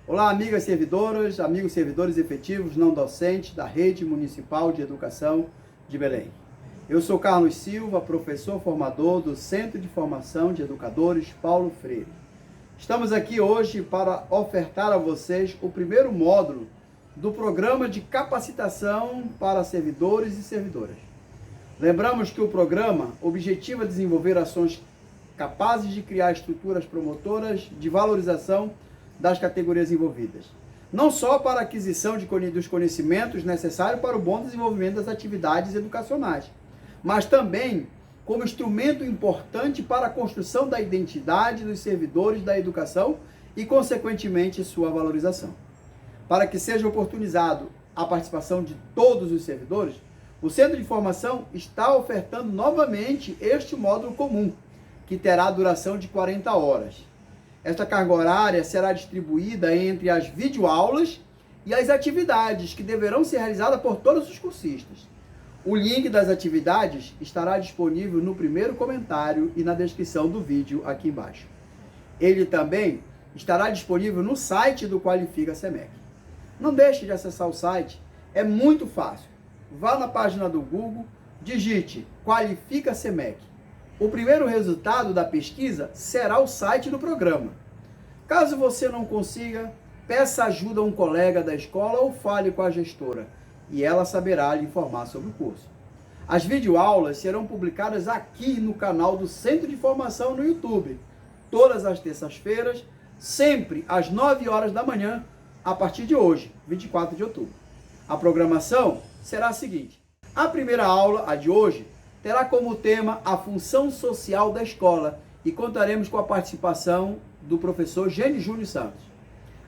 Olá, amigas servidoras, amigos servidores efetivos não docentes da Rede Municipal de Educação de Belém. Eu sou Carlos Silva, professor formador do Centro de Formação de Educadores Paulo Freire. Estamos aqui hoje para ofertar a vocês o primeiro módulo do programa de capacitação para servidores e servidoras. Lembramos que o programa objetiva desenvolver ações capazes de criar estruturas promotoras de valorização das categorias envolvidas, não só para a aquisição dos conhecimentos necessários para o bom desenvolvimento das atividades educacionais, mas também como instrumento importante para a construção da identidade dos servidores da educação e, consequentemente, sua valorização. Para que seja oportunizado a participação de todos os servidores, o Centro de Formação está ofertando novamente este módulo comum, que terá duração de 40 horas. Esta carga horária será distribuída entre as videoaulas e as atividades que deverão ser realizadas por todos os cursistas. O link das atividades estará disponível no primeiro comentário e na descrição do vídeo aqui embaixo. Ele também estará disponível no site do Qualifica SEMEC. Não deixe de acessar o site, é muito fácil. Vá na página do Google, digite Qualifica SEMEC. O primeiro resultado da pesquisa será o site do programa. Caso você não consiga, peça ajuda a um colega da escola ou fale com a gestora, e ela saberá lhe informar sobre o curso. As videoaulas serão publicadas aqui no canal do Centro de Formação no YouTube, todas as terças-feiras, sempre às 9 horas da manhã, a partir de hoje, 24 de outubro. A programação será a seguinte: a primeira aula, a de hoje, terá como tema a função social da escola e contaremos com a participação do professor Gênio Júnior Santos.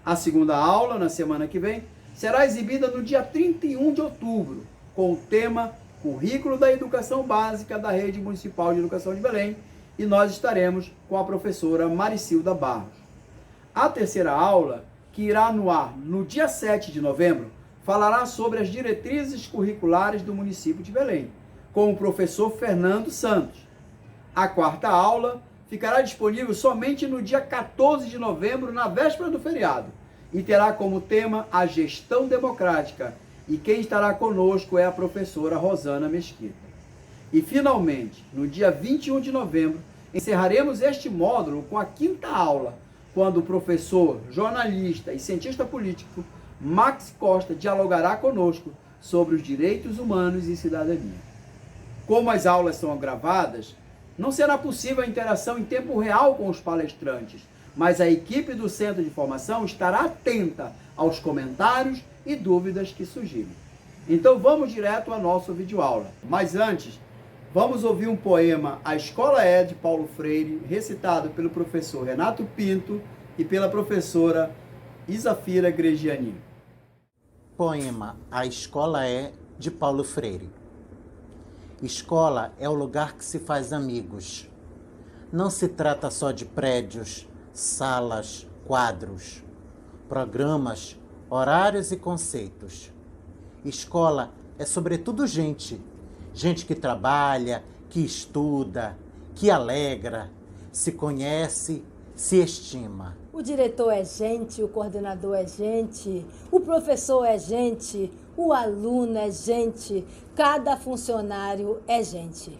A segunda aula, na semana que vem, será exibida no dia 31 de outubro, com o tema Currículo da Educação Básica da Rede Municipal de Educação de Belém, e nós estaremos com a professora Maricilda Barros. A terceira aula, que irá no ar no dia 7 de novembro, falará sobre as diretrizes curriculares do município de Belém, com o professor Fernando Santos. A quarta aula ficará disponível somente no dia 14 de novembro, na véspera do feriado, e terá como tema a gestão democrática, e quem estará conosco é a professora Rosana Mesquita. E, finalmente, no dia 21 de novembro, encerraremos este módulo com a quinta aula, quando o professor, jornalista e cientista político Max Costa dialogará conosco sobre os direitos humanos e cidadania. Como as aulas são gravadas, não será possível a interação em tempo real com os palestrantes, mas a equipe do Centro de Formação estará atenta aos comentários e dúvidas que surgirem. Então vamos direto à nossa videoaula. Mas antes, vamos ouvir um poema A Escola é de Paulo Freire, recitado pelo professor Renato Pinto e pela professora Isafira Gregiani. Poema A Escola é de Paulo Freire. Escola é o lugar que se faz amigos. Não se trata só de prédios, salas, quadros, programas, horários e conceitos. Escola é sobretudo gente. Gente que trabalha, que estuda, que alegra, se conhece, se estima. O diretor é gente, o coordenador é gente, o professor é gente, o aluno é gente, cada funcionário é gente.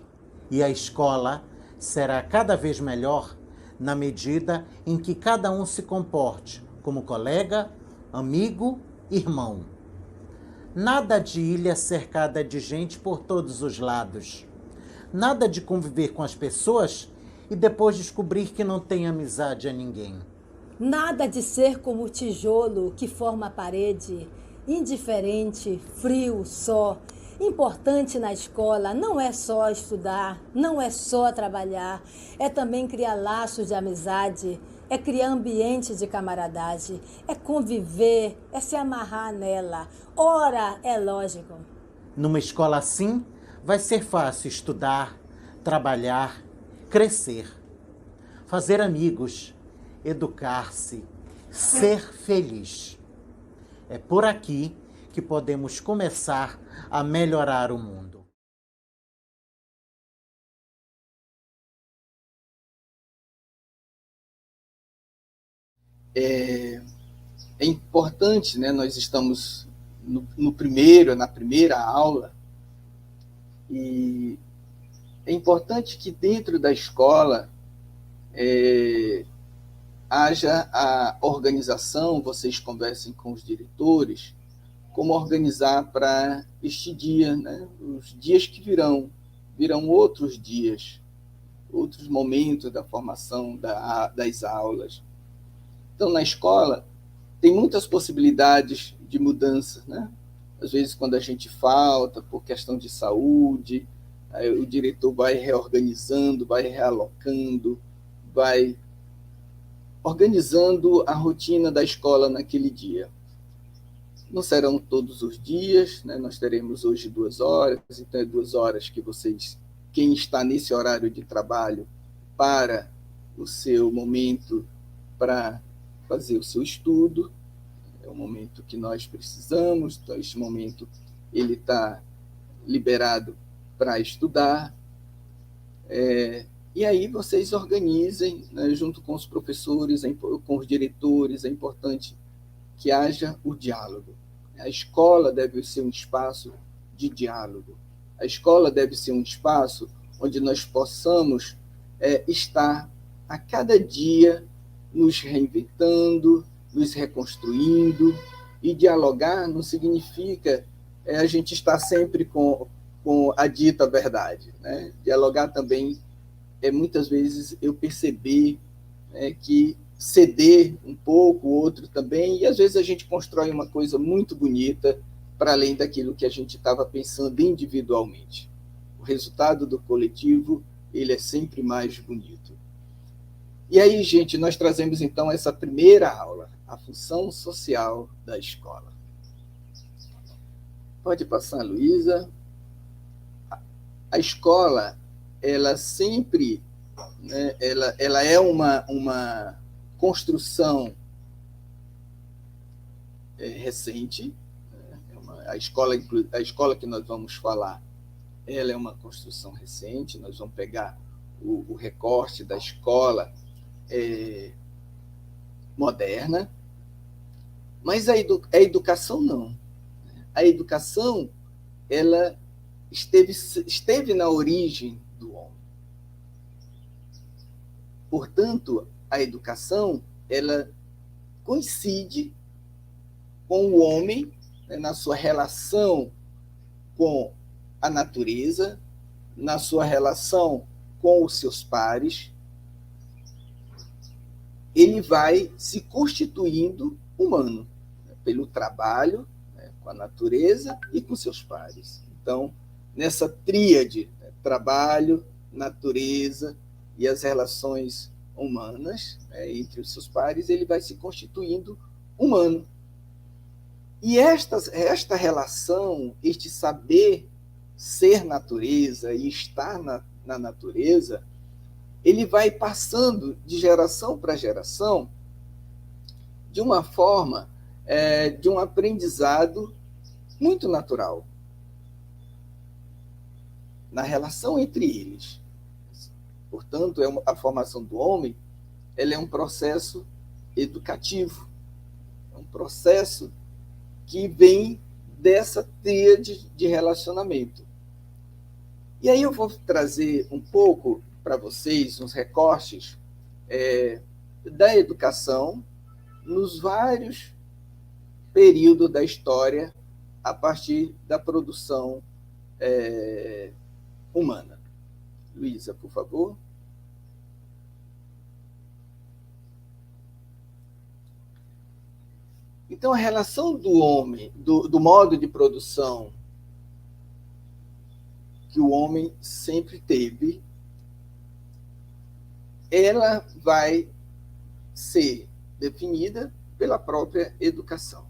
E a escola será cada vez melhor na medida em que cada um se comporte como colega, amigo, irmão. Nada de ilha cercada de gente por todos os lados. Nada de conviver com as pessoas e depois descobrir que não tem amizade a ninguém. Nada de ser como o tijolo que forma a parede, indiferente, frio, só. Importante na escola não é só estudar, não é só trabalhar, é também criar laços de amizade, é criar ambiente de camaradagem, é conviver, é se amarrar nela. Ora, é lógico. Numa escola assim, vai ser fácil estudar, trabalhar, crescer, fazer amigos, educar-se, ser feliz. É por aqui que podemos começar a melhorar o mundo. é importante, né? Nós estamos na primeira aula, e é importante que dentro da escola haja a organização, vocês conversem com os diretores, como organizar para este dia, né? Os dias que virão outros dias, outros momentos da formação das aulas. Então, na escola, tem muitas possibilidades de mudança, né? Às vezes, quando a gente falta por questão de saúde, aí o diretor vai reorganizando, vai realocando, vai organizando a rotina da escola naquele dia. Não serão todos os dias, né? Nós teremos hoje 2 horas, então é 2 horas que vocês, quem está nesse horário de trabalho, para o seu momento para fazer o seu estudo, é o momento que nós precisamos, então este momento ele está liberado para estudar, e aí vocês organizem, né, junto com os professores, com os diretores, é importante que haja o diálogo. A escola deve ser um espaço de diálogo. A escola deve ser um espaço onde nós possamos estar a cada dia nos reinventando, nos reconstruindo, e dialogar não significa a gente estar sempre com a dita verdade, né? Dialogar também muitas vezes eu perceber que ceder um pouco, o outro também, e às vezes a gente constrói uma coisa muito bonita para além daquilo que a gente estava pensando individualmente. O resultado do coletivo, ele é sempre mais bonito. E aí, gente, nós trazemos então essa primeira aula, a função social da escola. Pode passar, Luísa. A escola, ela sempre, né, ela é uma construção recente. A escola que nós vamos falar, ela é uma construção recente. Nós vamos pegar o recorte da escola moderna, mas a educação não. A educação, ela esteve na origem do homem. Portanto, a educação, ela coincide com o homem, né, na sua relação com a natureza, na sua relação com os seus pares. Ele vai se constituindo humano, né, pelo trabalho, né, com a natureza e com seus pares. Então, nessa tríade, né, trabalho, natureza e as relações humanas, né, entre os seus pares, ele vai se constituindo humano. E esta relação, este saber ser natureza e estar na natureza, ele vai passando de geração para geração de uma forma de um aprendizado muito natural na relação entre eles. Portanto, a formação do homem, ela é um processo educativo, é um processo que vem dessa tríade de relacionamento. E aí eu vou trazer um pouco para vocês uns recortes da educação nos vários períodos da história a partir da produção humana. Luísa, por favor. Então, a relação do homem, do modo de produção que o homem sempre teve, ela vai ser definida pela própria educação.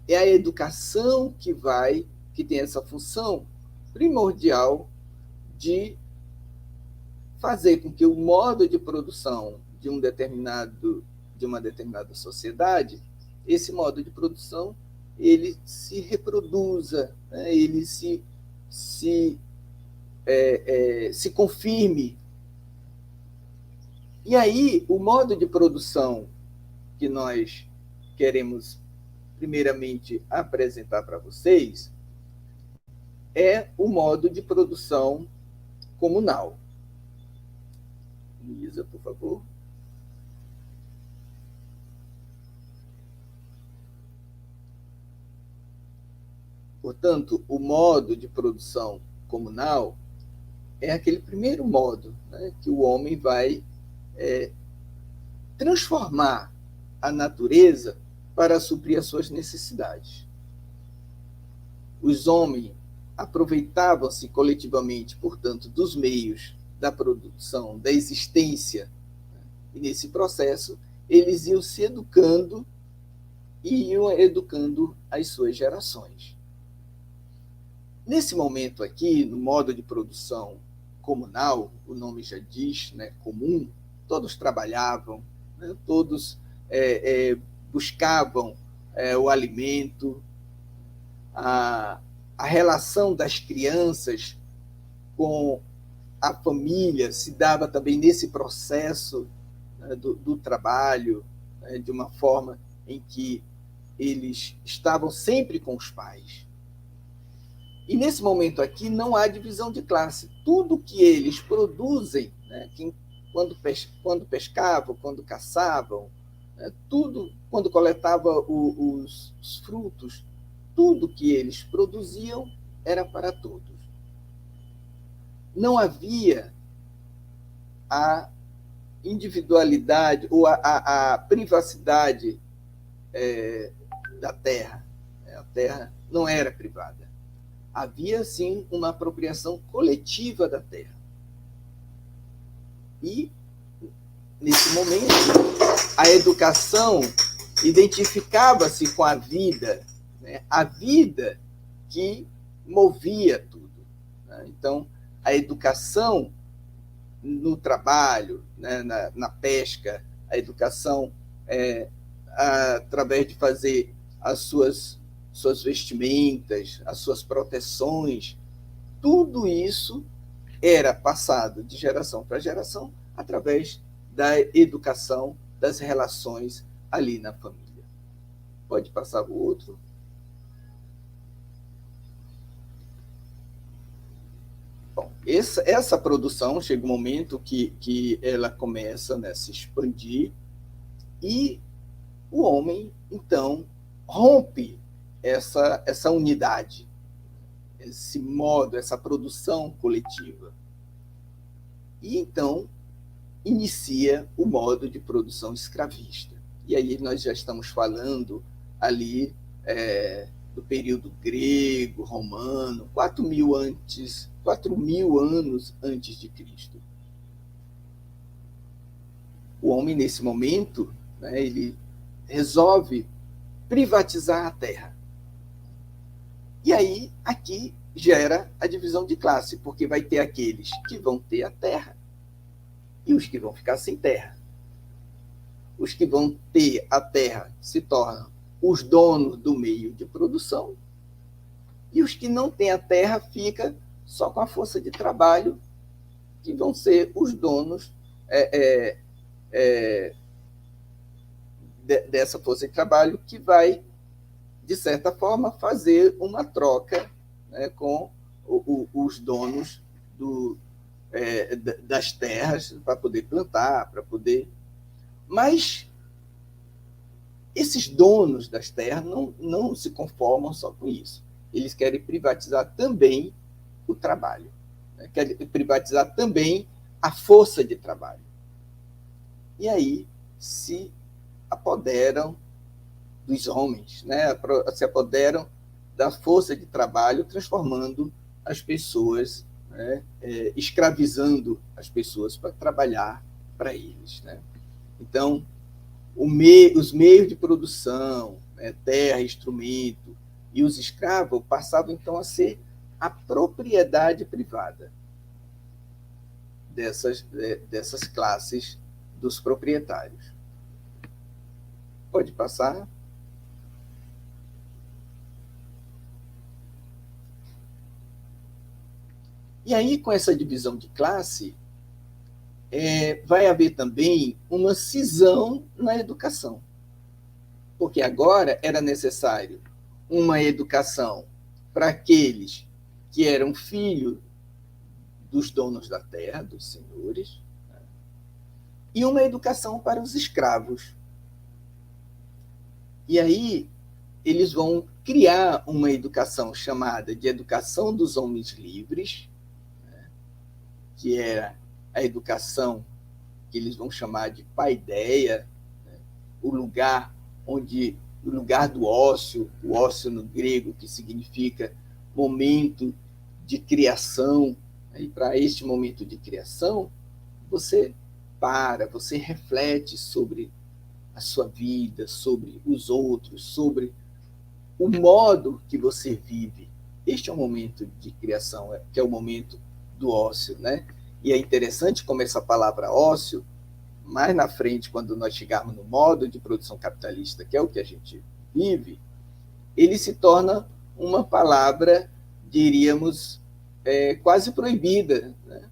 É a educação que tem essa função primordial de fazer com que o modo de produção de uma determinada sociedade, esse modo de produção, ele se reproduza, né? Ele se confirme. E aí, o modo de produção que nós queremos primeiramente apresentar para vocês é o modo de produção comunal. Luísa, por favor. Portanto, o modo de produção comunal é aquele primeiro modo, né, que o homem vai transformar a natureza para suprir as suas necessidades. Os homens aproveitavam-se coletivamente, portanto, dos meios da produção, da existência, e nesse processo eles iam se educando e iam educando as suas gerações. Nesse momento aqui, no modo de produção comunal, o nome já diz, né, comum, todos trabalhavam, né, todos buscavam o alimento, a relação das crianças com a família se dava também nesse processo, né, do trabalho, né, de uma forma em que eles estavam sempre com os pais. E nesse momento aqui não há divisão de classe. Tudo que eles produzem, né, quando pescavam, quando caçavam, né, tudo, quando coletavam os frutos, tudo que eles produziam era para todos. Não havia a individualidade ou a privacidade da terra. A terra não era privada. Havia, sim, uma apropriação coletiva da terra. E, nesse momento, a educação identificava-se com a vida, né? A vida que movia tudo, né? Então, a educação no trabalho, né? na pesca, a educação através de fazer as suas vestimentas, as suas proteções, tudo isso era passado de geração para geração através da educação, das relações ali na família. Pode passar o outro. Bom, essa produção chega um momento que ela começa, né, a se expandir e o homem, então, rompe essa unidade, esse modo, essa produção coletiva. E, então, inicia o modo de produção escravista. E aí nós já estamos falando ali do período grego, romano, 4.000 anos antes de Cristo. O homem, nesse momento, né, ele resolve privatizar a terra. E aí, aqui, gera a divisão de classe, porque vai ter aqueles que vão ter a terra e os que vão ficar sem terra. Os que vão ter a terra se tornam os donos do meio de produção e os que não têm a terra ficam só com a força de trabalho, que vão ser os donos dessa força de trabalho, que vai, de certa forma, fazer uma troca, né, com os donos das terras para poder plantar, para poder... Mas esses donos das terras não se conformam só com isso. Eles querem privatizar também o trabalho, né? Querem privatizar também a força de trabalho. E aí se apoderam dos homens, né? Se apoderam da força de trabalho, transformando as pessoas, né? Escravizando as pessoas para trabalhar para eles, né? Então, os meios de produção, né? Terra, instrumento e os escravos passavam então a ser a propriedade privada dessas classes dos proprietários. Pode passar. E aí, com essa divisão de classe, vai haver também uma cisão na educação. porque agora era necessário uma educação para aqueles que eram filhos dos donos da terra, dos senhores, né? E uma educação para os escravos. E aí eles vão criar uma educação chamada de educação dos homens livres, né? Que era a educação que eles vão chamar de paideia, né? O lugar do ócio, o ócio no grego, que significa momento de criação. E para este momento de criação, você você reflete sobre a sua vida, sobre os outros, sobre o modo que você vive. Este é o momento de criação, que é o momento do ócio, né? E é interessante como essa palavra ócio, mais na frente, quando nós chegarmos no modo de produção capitalista, que é o que a gente vive, ele se torna uma palavra, diríamos, quase proibida, né?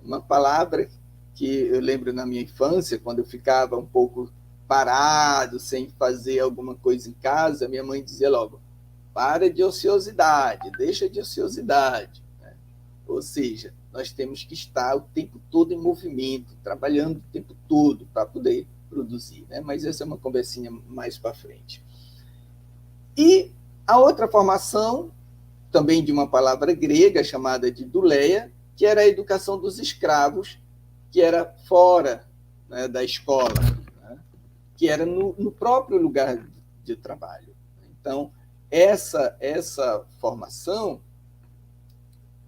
Uma palavra que eu lembro na minha infância, quando eu ficava um pouco parado, sem fazer alguma coisa em casa, minha mãe dizia logo: para de ociosidade, deixa de ociosidade, né? Ou seja, nós temos que estar o tempo todo em movimento, trabalhando o tempo todo para poder produzir, né? Mas essa é uma conversinha mais para frente. E a outra formação, também de uma palavra grega chamada de douleia, que era a educação dos escravos, que era fora, né, da escola, né, que era no próprio lugar de trabalho. Então, essa formação,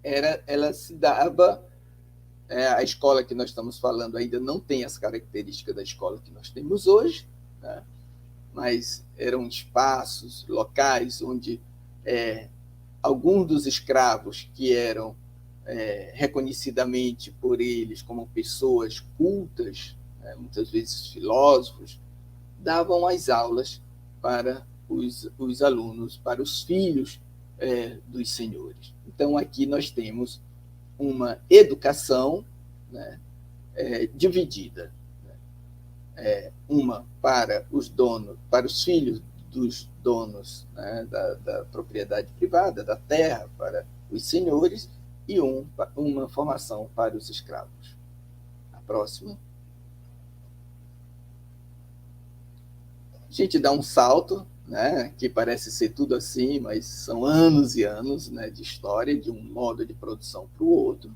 ela se dava... a escola que nós estamos falando ainda não tem as características da escola que nós temos hoje, né, mas eram espaços, locais onde alguns dos escravos que eram reconhecidamente por eles como pessoas cultas, né, muitas vezes filósofos, davam as aulas para os alunos, para os filhos dos senhores. Então, aqui nós temos uma educação, né, dividida. Uma para os donos, para os filhos dos donos, né, da propriedade privada, da terra, para os senhores, e uma formação para os escravos. A próxima. A gente dá um salto, né, que parece ser tudo assim, mas são anos e anos, né, de história, de um modo de produção para o outro.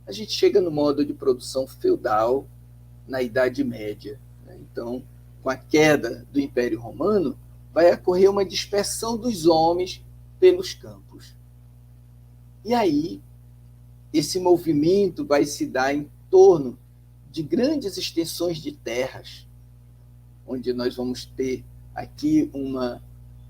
A gente chega no modo de produção feudal na Idade Média. Né? Então, com a queda do Império Romano, vai ocorrer uma dispersão dos homens pelos campos. E aí, esse movimento vai se dar em torno de grandes extensões de terras, onde nós vamos ter aqui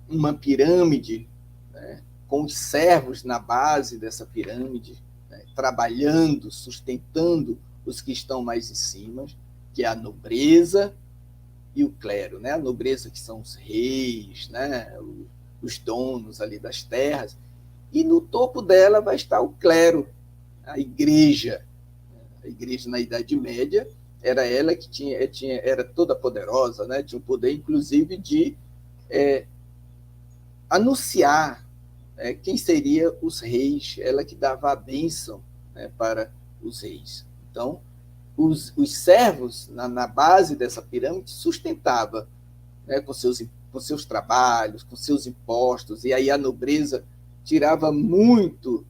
uma pirâmide, né, com os servos na base dessa pirâmide, né, trabalhando, sustentando os que estão mais em cima, que é a nobreza e o clero, né? A nobreza, que são os reis, né? Os donos ali das terras, e no topo dela vai estar o clero, a igreja. A igreja na Idade Média era ela que era toda poderosa, né? Tinha o poder, inclusive, de anunciar quem seriam os reis, ela que dava a bênção, né, para os reis. Então, os servos, na base dessa pirâmide, sustentava, né, com seus trabalhos, com seus impostos, e aí a nobreza tirava muito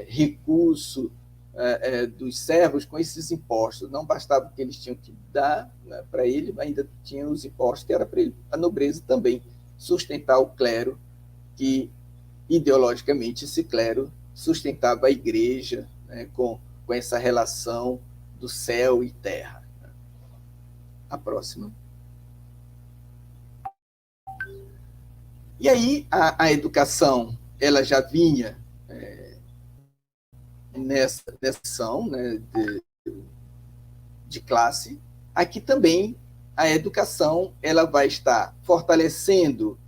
recurso dos servos com esses impostos. Não bastava que eles tinham que dar, né, para ele, ainda tinham os impostos que era para ele. A nobreza também sustentar o clero, que ideologicamente esse clero sustentava a igreja, né, com essa relação do céu e terra. A próxima. E aí a educação, ela já vinha nessa ação, né, de classe. Aqui também a educação, ela vai estar fortalecendo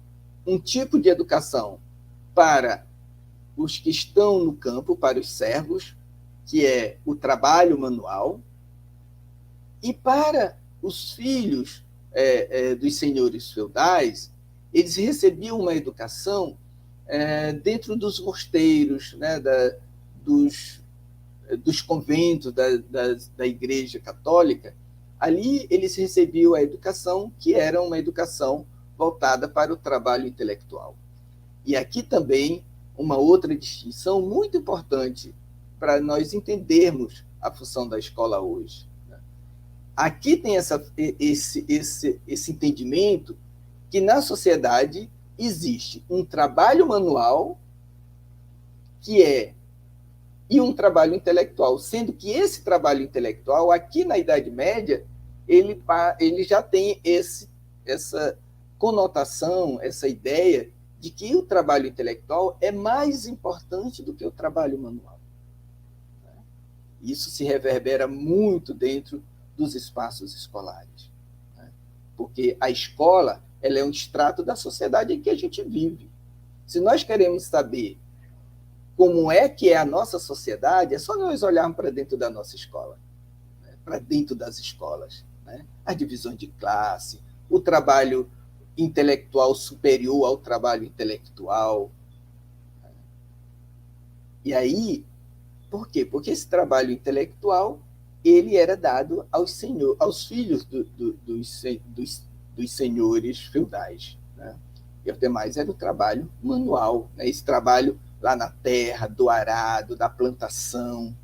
um tipo de educação para os que estão no campo, para os servos, que é o trabalho manual, e para os filhos dos senhores feudais, eles recebiam uma educação dentro dos mosteiros, né, dos conventos da Igreja Católica. Ali eles recebiam a educação que era uma educação voltada para o trabalho intelectual. E aqui também uma outra distinção muito importante para nós entendermos a função da escola hoje. Aqui tem esse entendimento que na sociedade existe um trabalho manual e um trabalho intelectual, sendo que esse trabalho intelectual, aqui na Idade Média, ele já tem essa conotação, essa ideia de que o trabalho intelectual é mais importante do que o trabalho manual. Isso se reverbera muito dentro dos espaços escolares, porque a escola ela é um extrato da sociedade em que a gente vive. Se nós queremos saber como é que é a nossa sociedade, é só nós olharmos para dentro da nossa escola, para dentro das escolas. As divisões de classe, o trabalho intelectual superior ao trabalho intelectual. E aí, por quê? Porque esse trabalho intelectual ele era dado aos filhos dos senhores feudais. E os demais era o trabalho manual, esse trabalho lá na terra, do arado, da plantação.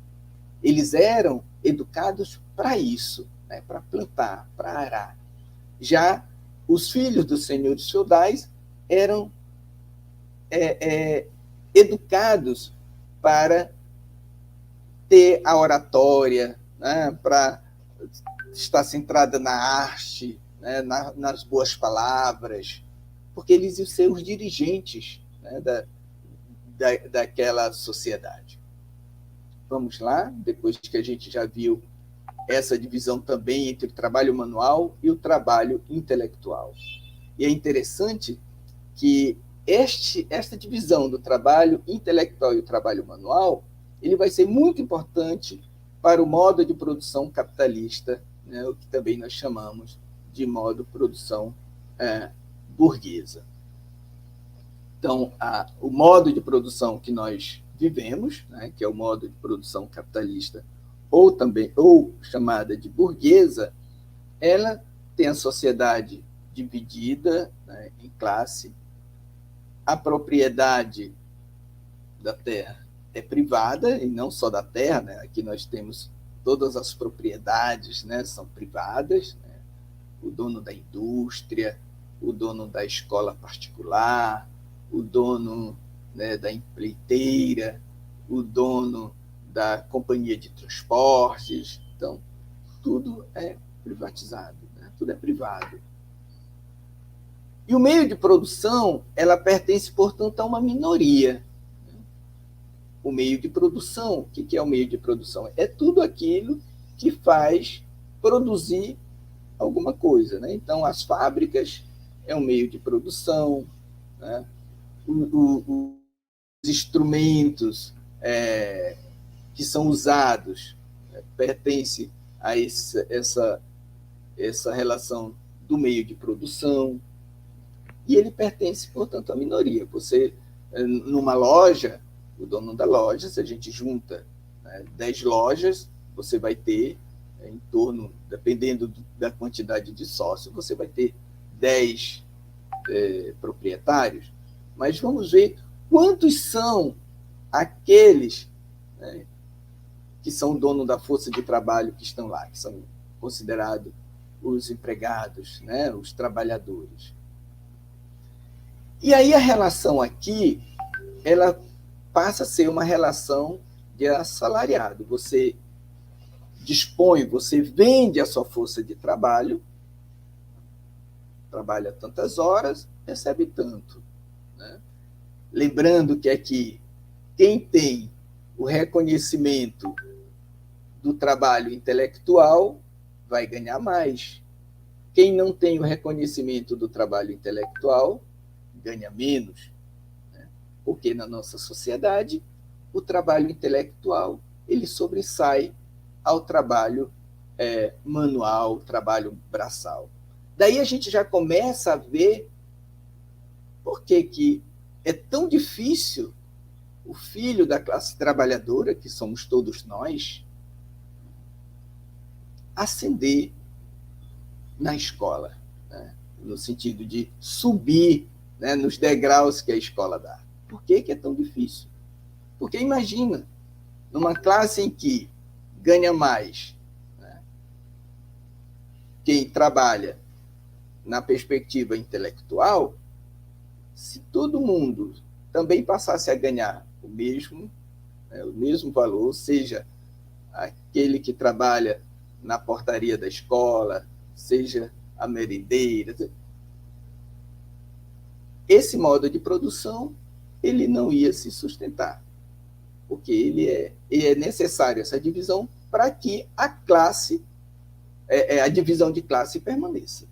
Eles eram educados para isso, para plantar, para arar. Já os filhos dos senhores feudais eram educados para ter a oratória, para estar centrada na arte, nas boas palavras, porque eles iam ser os dirigentes daquela sociedade. Vamos lá, depois que a gente já viu essa divisão também entre o trabalho manual e o trabalho intelectual. E é interessante que esta divisão do trabalho intelectual e o trabalho manual, ele vai ser muito importante para o modo de produção capitalista, o que também nós chamamos de modo de produção burguesa. Então, o modo de produção que nós vivemos, que é o modo de produção capitalista, ou chamada de burguesa, ela tem a sociedade dividida em classe, a propriedade da terra é privada, e não só da terra, aqui nós temos todas as propriedades, são privadas, o dono da indústria, o dono da escola particular, o dono da empreiteira, o dono da companhia de transportes. Então, tudo é privatizado, tudo é privado. E o meio de produção, ela pertence, portanto, a uma minoria. O meio de produção, o que é o meio de produção? É tudo aquilo que faz produzir alguma coisa. Então, as fábricas é um meio de produção, os instrumentos que são usados pertence a essa relação do meio de produção, e ele pertence, portanto, à minoria. Você, numa loja, o dono da loja, se a gente junta 10 lojas, você vai ter em torno, dependendo da quantidade de sócios, você vai ter 10 proprietários, mas vamos ver quantos são aqueles que são dono da força de trabalho que estão lá, que são considerados os empregados, os trabalhadores. E aí a relação aqui, ela passa a ser uma relação de assalariado. Você dispõe, você vende a sua força de trabalho, trabalha tantas horas, recebe tanto. Lembrando que aqui, quem tem o reconhecimento do trabalho intelectual vai ganhar mais. Quem não tem o reconhecimento do trabalho intelectual ganha menos. Porque na nossa sociedade, o trabalho intelectual ele sobressai ao trabalho manual, trabalho braçal. Daí a gente já começa a ver por que é tão difícil o filho da classe trabalhadora, que somos todos nós, ascender na escola, né? No sentido de subir, né, nos degraus que a escola dá. Por que é tão difícil? Porque imagina, numa classe em que ganha mais, né, quem trabalha na perspectiva intelectual, se todo mundo também passasse a ganhar o mesmo, né, o mesmo valor, seja aquele que trabalha na portaria da escola, seja a merendeira, esse modo de produção ele não ia se sustentar, porque é necessário essa divisão para que a classe, a divisão de classe permaneça.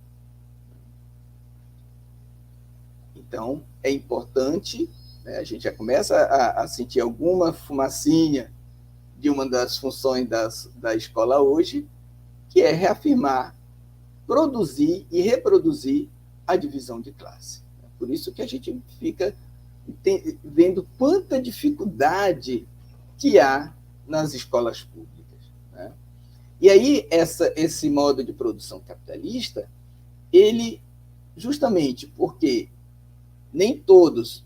Então, é importante, né, a gente já começa a sentir alguma fumacinha de uma das funções da escola hoje, que é reafirmar, produzir e reproduzir a divisão de classe. Por isso que a gente fica vendo quanta dificuldade que há nas escolas públicas, né? E aí, esse modo de produção capitalista, ele, justamente porque nem todos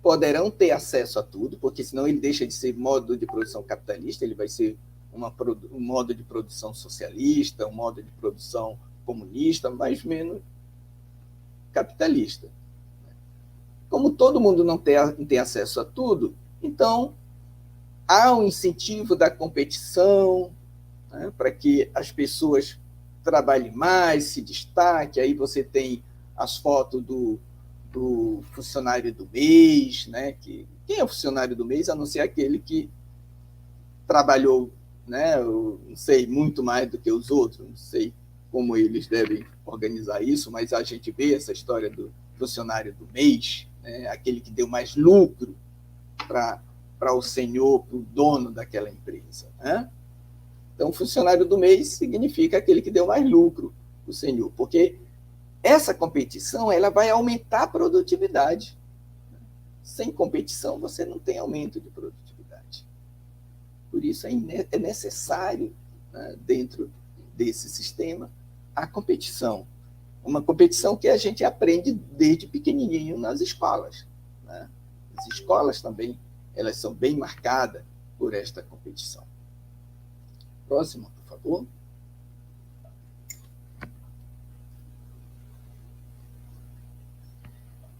poderão ter acesso a tudo, porque senão ele deixa de ser modo de produção capitalista, ele vai ser um modo de produção socialista, um modo de produção comunista, mais ou menos capitalista. Como todo mundo não tem acesso a tudo, então há um incentivo da competição, né, para que as pessoas trabalhem mais, se destaquem. Aí você tem as fotos do funcionário do mês, né? Quem é o funcionário do mês, a não ser aquele que trabalhou, né, eu não sei, muito mais do que os outros, não sei como eles devem organizar isso, mas a gente vê essa história do funcionário do mês, né, aquele que deu mais lucro para o senhor, para o dono daquela empresa, né? Então, funcionário do mês significa aquele que deu mais lucro para o senhor, porque essa competição ela vai aumentar a produtividade. Sem competição, você não tem aumento de produtividade. Por isso é necessário, né, dentro desse sistema, a competição. Uma competição que a gente aprende desde pequenininho nas escolas, né? As escolas também elas são bem marcadas por esta competição. Próximo, por favor.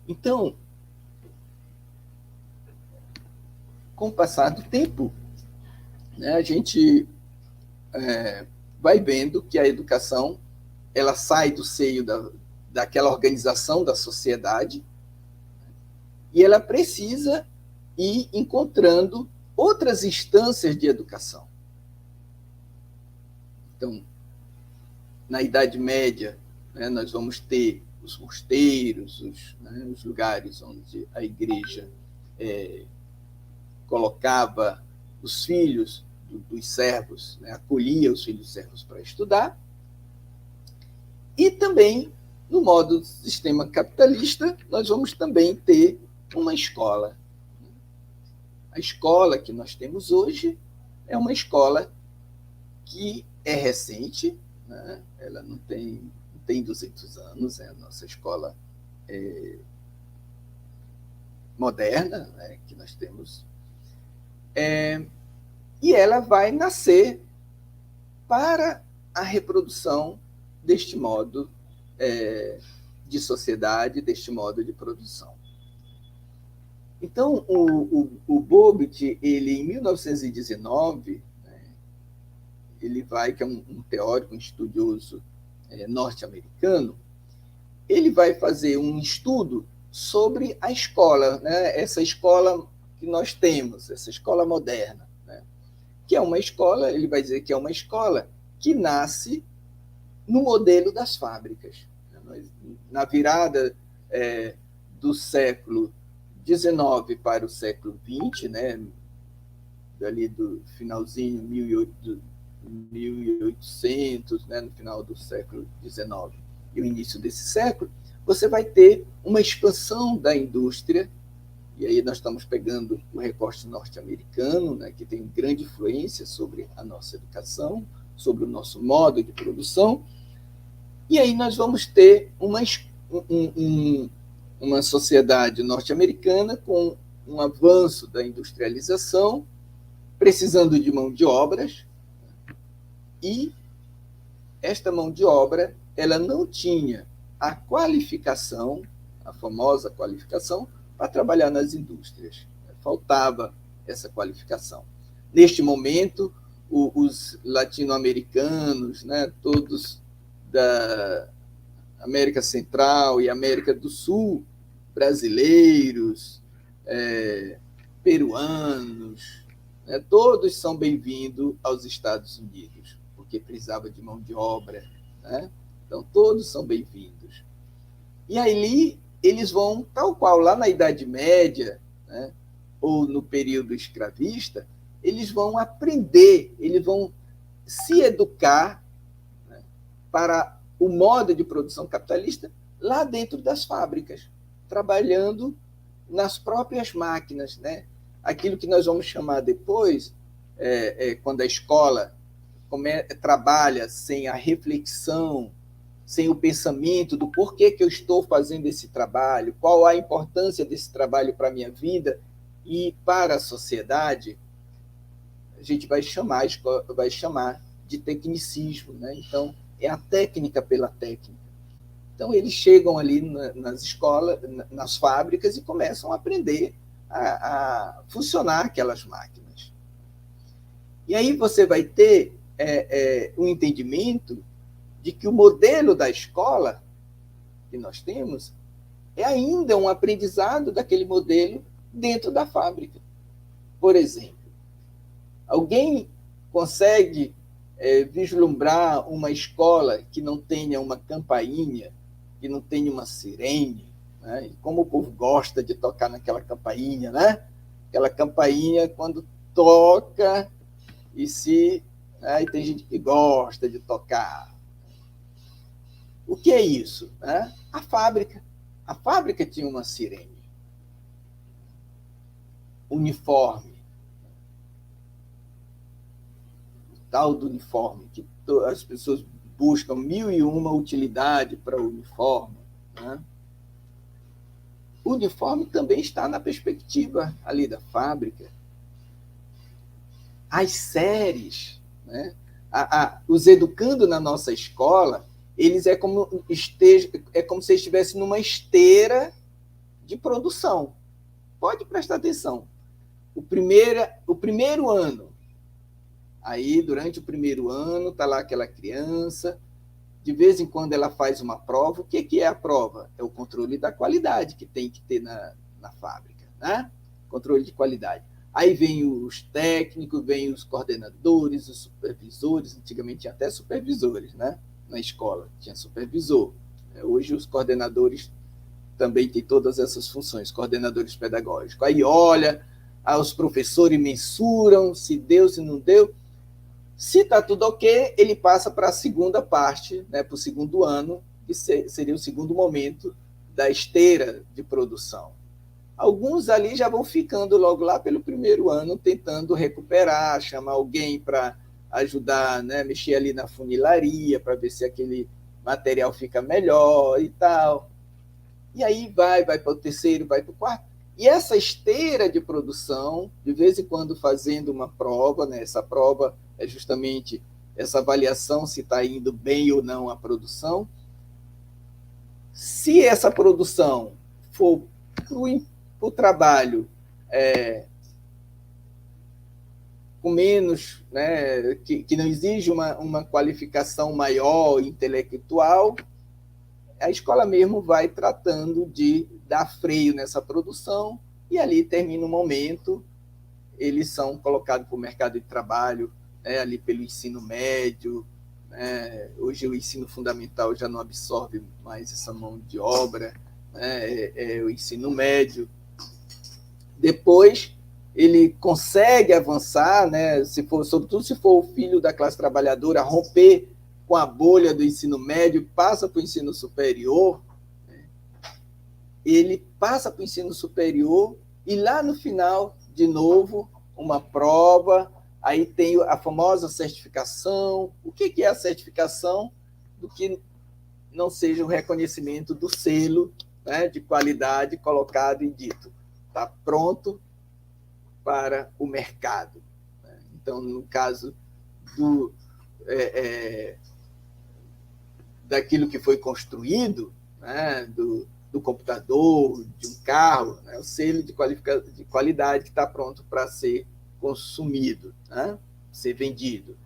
Então, com o passar do tempo, né, a gente vai vendo que a educação ela sai do seio daquela organização da sociedade e ela precisa ir encontrando outras instâncias de educação. Então, na Idade Média, né, nós vamos ter os mosteiros, os lugares onde a igreja colocava os filhos dos servos, né, acolhia os filhos dos servos para estudar. E também, no modo do sistema capitalista, nós vamos também ter uma escola. A escola que nós temos hoje é uma escola que é recente, né? Ela não tem 200 anos, é a nossa escola moderna, né, que nós temos. E ela vai nascer para a reprodução deste modo de sociedade, deste modo de produção. Então, o Bobit, ele, em 1919, né, ele vai, que é um teórico, um estudioso norte-americano, ele vai fazer um estudo sobre a escola, né, essa escola que nós temos, essa escola moderna, né, que é uma escola, ele vai dizer que é uma escola que nasce no modelo das fábricas. Na virada do século XIX para o século XX, né, ali do finalzinho 1800, né, no final do século XIX e o início desse século, você vai ter uma expansão da indústria, e aí nós estamos pegando o recorte norte-americano, né, que tem grande influência sobre a nossa educação, sobre o nosso modo de produção, e aí nós vamos ter uma sociedade norte-americana com um avanço da industrialização, precisando de mão de obras, e esta mão de obra ela não tinha a qualificação, a famosa qualificação, para trabalhar nas indústrias. Faltava essa qualificação. Neste momento, os latino-americanos, né, todos da América Central e América do Sul, brasileiros, peruanos, né, todos são bem-vindos aos Estados Unidos, porque precisava de mão de obra, né? Então, todos são bem-vindos. E aí, eles vão, tal qual lá na Idade Média, né, ou no período escravista, eles vão aprender, eles vão se educar, né, para o modo de produção capitalista lá dentro das fábricas, trabalhando nas próprias máquinas, né? Aquilo que nós vamos chamar depois, quando a escola trabalha sem a reflexão, sem o pensamento do porquê que eu estou fazendo esse trabalho, qual a importância desse trabalho para a minha vida e para a sociedade, a gente vai chamar de tecnicismo, né? Então, é a técnica pela técnica. Então, eles chegam ali nas escolas, nas fábricas e começam a aprender a funcionar aquelas máquinas. E aí você vai ter um entendimento de que o modelo da escola que nós temos é ainda um aprendizado daquele modelo dentro da fábrica. Por exemplo, alguém consegue vislumbrar uma escola que não tenha uma campainha, que não tenha uma sirene, né? E como o povo gosta de tocar naquela campainha, né? Aquela campainha, quando toca, e tem gente que gosta de tocar. O que é isso? Né? A fábrica. A fábrica tinha uma sirene. Uniforme. O tal do uniforme, que as pessoas buscam 1001 utilidade para o uniforme. Né? O uniforme também está na perspectiva ali da fábrica. As séries, né? Os educando na nossa escola, eles é como se estivessem numa esteira de produção. Pode prestar atenção. O primeiro ano, aí durante o primeiro ano está lá aquela criança, de vez em quando ela faz uma prova. O que é a prova? É o controle da qualidade que tem que ter na fábrica, né? Controle de qualidade. Aí vem os técnicos, vem os coordenadores, os supervisores. Antigamente tinha até supervisores, né? Na escola tinha supervisor. Hoje os coordenadores também têm todas essas funções, coordenadores pedagógicos. Aí olha, os professores mensuram se deu, se não deu. Se está tudo ok, ele passa para a segunda parte, né, para o segundo ano, que seria o segundo momento da esteira de produção. Alguns ali já vão ficando logo lá pelo primeiro ano, tentando recuperar, chamar alguém para ajudar, né, mexer ali na funilaria, para ver se aquele material fica melhor e tal. E aí vai para o terceiro, vai para o quarto. E essa esteira de produção, de vez em quando fazendo uma prova, né, essa prova é justamente essa avaliação se está indo bem ou não a produção. Se essa produção for para o trabalho com menos, né, que não exige uma qualificação maior intelectual, a escola mesmo vai tratando de dar freio nessa produção e ali termina um momento, eles são colocados para o mercado de trabalho, né, ali pelo ensino médio, né? Hoje o ensino fundamental já não absorve mais essa mão de obra, né? O ensino médio. Depois ele consegue avançar, né? Sobretudo se for o filho da classe trabalhadora, romper com a bolha do ensino médio, passa para o ensino superior, né? Ele passa para o ensino superior e lá no final, de novo, uma prova, aí tem a famosa certificação. O que é a certificação? Do que não seja o reconhecimento do selo, né, de qualidade colocado e dito. Está pronto para o mercado. Então, no caso daquilo que foi construído, né, do computador, de um carro, né, o selo de qualidade que está pronto para ser consumido, né, ser vendido.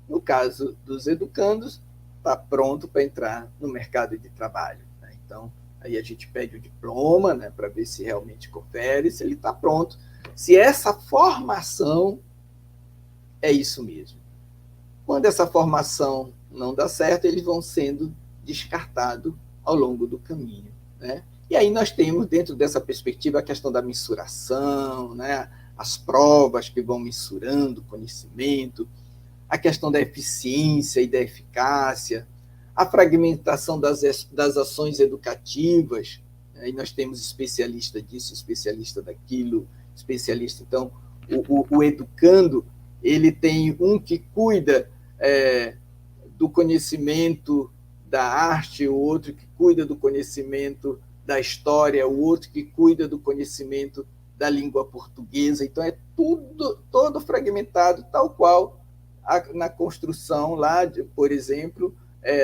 No caso dos educandos, está pronto para entrar no mercado de trabalho. Né? Então, aí a gente pede o diploma, né, para ver se realmente confere, se ele está pronto, se essa formação é isso mesmo. Quando essa formação não dá certo, eles vão sendo descartados ao longo do caminho. Né? E aí nós temos, dentro dessa perspectiva, a questão da mensuração, né? As provas que vão mensurando o conhecimento, a questão da eficiência e da eficácia, a fragmentação das ações educativas. Aí nós temos especialista disso, especialista daquilo, especialista. Então, o educando, ele tem um que cuida do conhecimento da arte, o outro que cuida do conhecimento da história, o outro que cuida do conhecimento da língua portuguesa. Então, é todo fragmentado, tal qual na construção lá, por exemplo,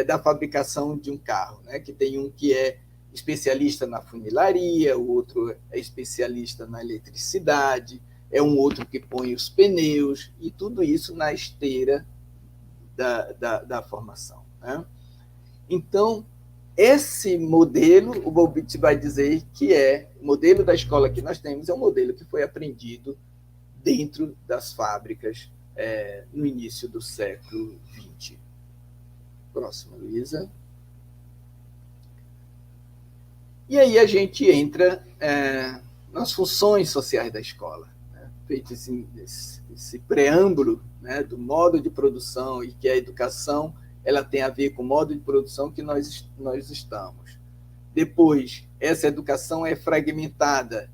da fabricação de um carro, né? Que tem um que é especialista na funilaria, o outro é especialista na eletricidade, é um outro que põe os pneus, e tudo isso na esteira da formação. Né? Então, esse modelo, o Bobit vai dizer que o modelo da escola que nós temos, é um modelo que foi aprendido dentro das fábricas no início do século XX. Próxima, Luísa. E aí a gente entra nas funções sociais da escola. Né? Feito esse preâmbulo, né, do modo de produção, e que a educação ela tem a ver com o modo de produção que nós estamos. Depois, essa educação é fragmentada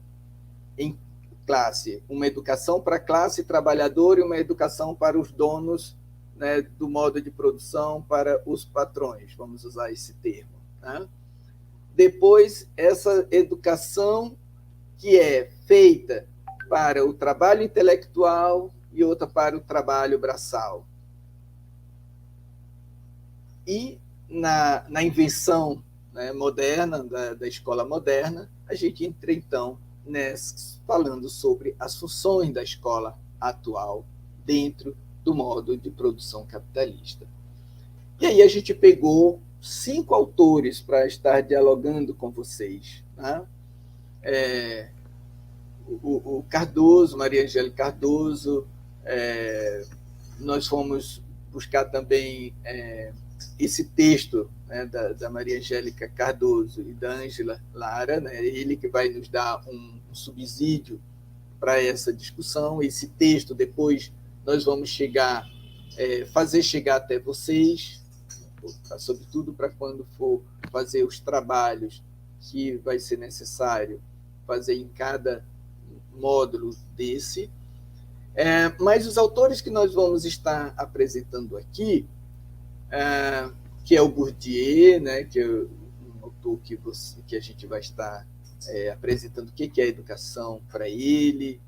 em classe, uma educação para a classe trabalhadora e uma educação para os donos, né, do modo de produção, para os patrões, vamos usar esse termo. Né? Depois, essa educação que é feita para o trabalho intelectual e outra para o trabalho braçal. E na invenção, né, moderna, da escola moderna, a gente entra, então, falando sobre as funções da escola atual dentro do modo de produção capitalista. E aí a gente pegou 5 autores para estar dialogando com vocês. Né? O Cardoso, Maria Angélica Cardoso, nós fomos buscar também esse texto, né, da Maria Angélica Cardoso e da Ângela Lara, né, ele que vai nos dar um subsídio para essa discussão. Esse texto depois nós vamos fazer chegar até vocês, sobretudo para quando for fazer os trabalhos que vai ser necessário fazer em cada módulo desse. Mas os autores que nós vamos estar apresentando aqui, que é o Bourdieu, né, que é um autor que a gente vai estar apresentando o que é a educação para ele,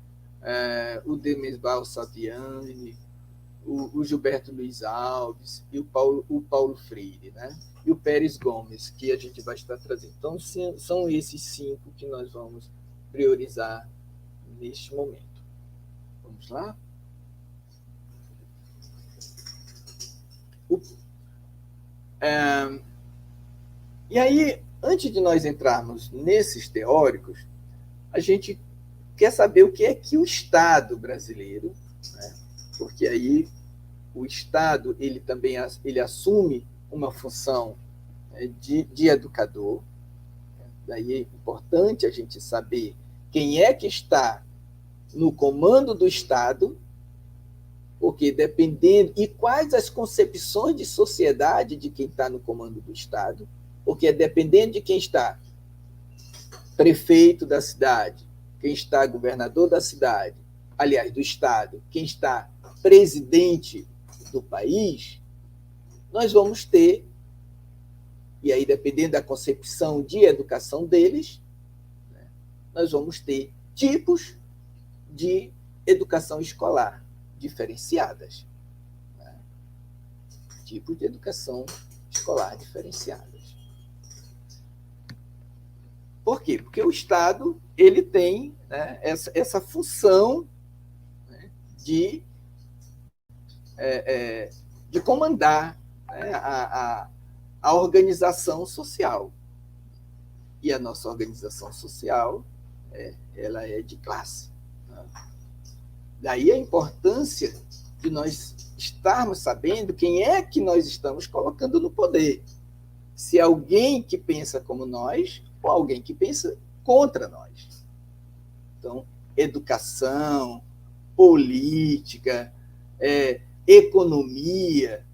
o Demisbal Saviani, o Gilberto Luiz Alves e o Paulo Freire, né? E o Pérez Gomes, que a gente vai estar trazendo. Então, são esses 5 que nós vamos priorizar neste momento. Vamos lá? E aí, antes de nós entrarmos nesses teóricos, a gente quer saber o que é que o Estado brasileiro, né? Porque aí o Estado ele também ele assume uma função de educador. Daí é importante a gente saber quem é que está no comando do Estado Porque dependendo... E quais as concepções de sociedade de quem está no comando do Estado? Porque dependendo de quem está prefeito da cidade, quem está governador da cidade, aliás, do Estado, quem está presidente do país, nós vamos ter, e aí dependendo da concepção de educação deles, né, nós vamos ter tipos de educação escolar diferenciadas. Né? Tipos de educação escolar diferenciadas. Por quê? Porque o Estado ele tem, né, essa função, né, de comandar, né, a organização social. E a nossa organização social ela é de classe. Né? Daí a importância de nós estarmos sabendo quem é que nós estamos colocando no poder. Se é alguém que pensa como nós ou alguém que pensa contra nós. Então, educação, política, economia,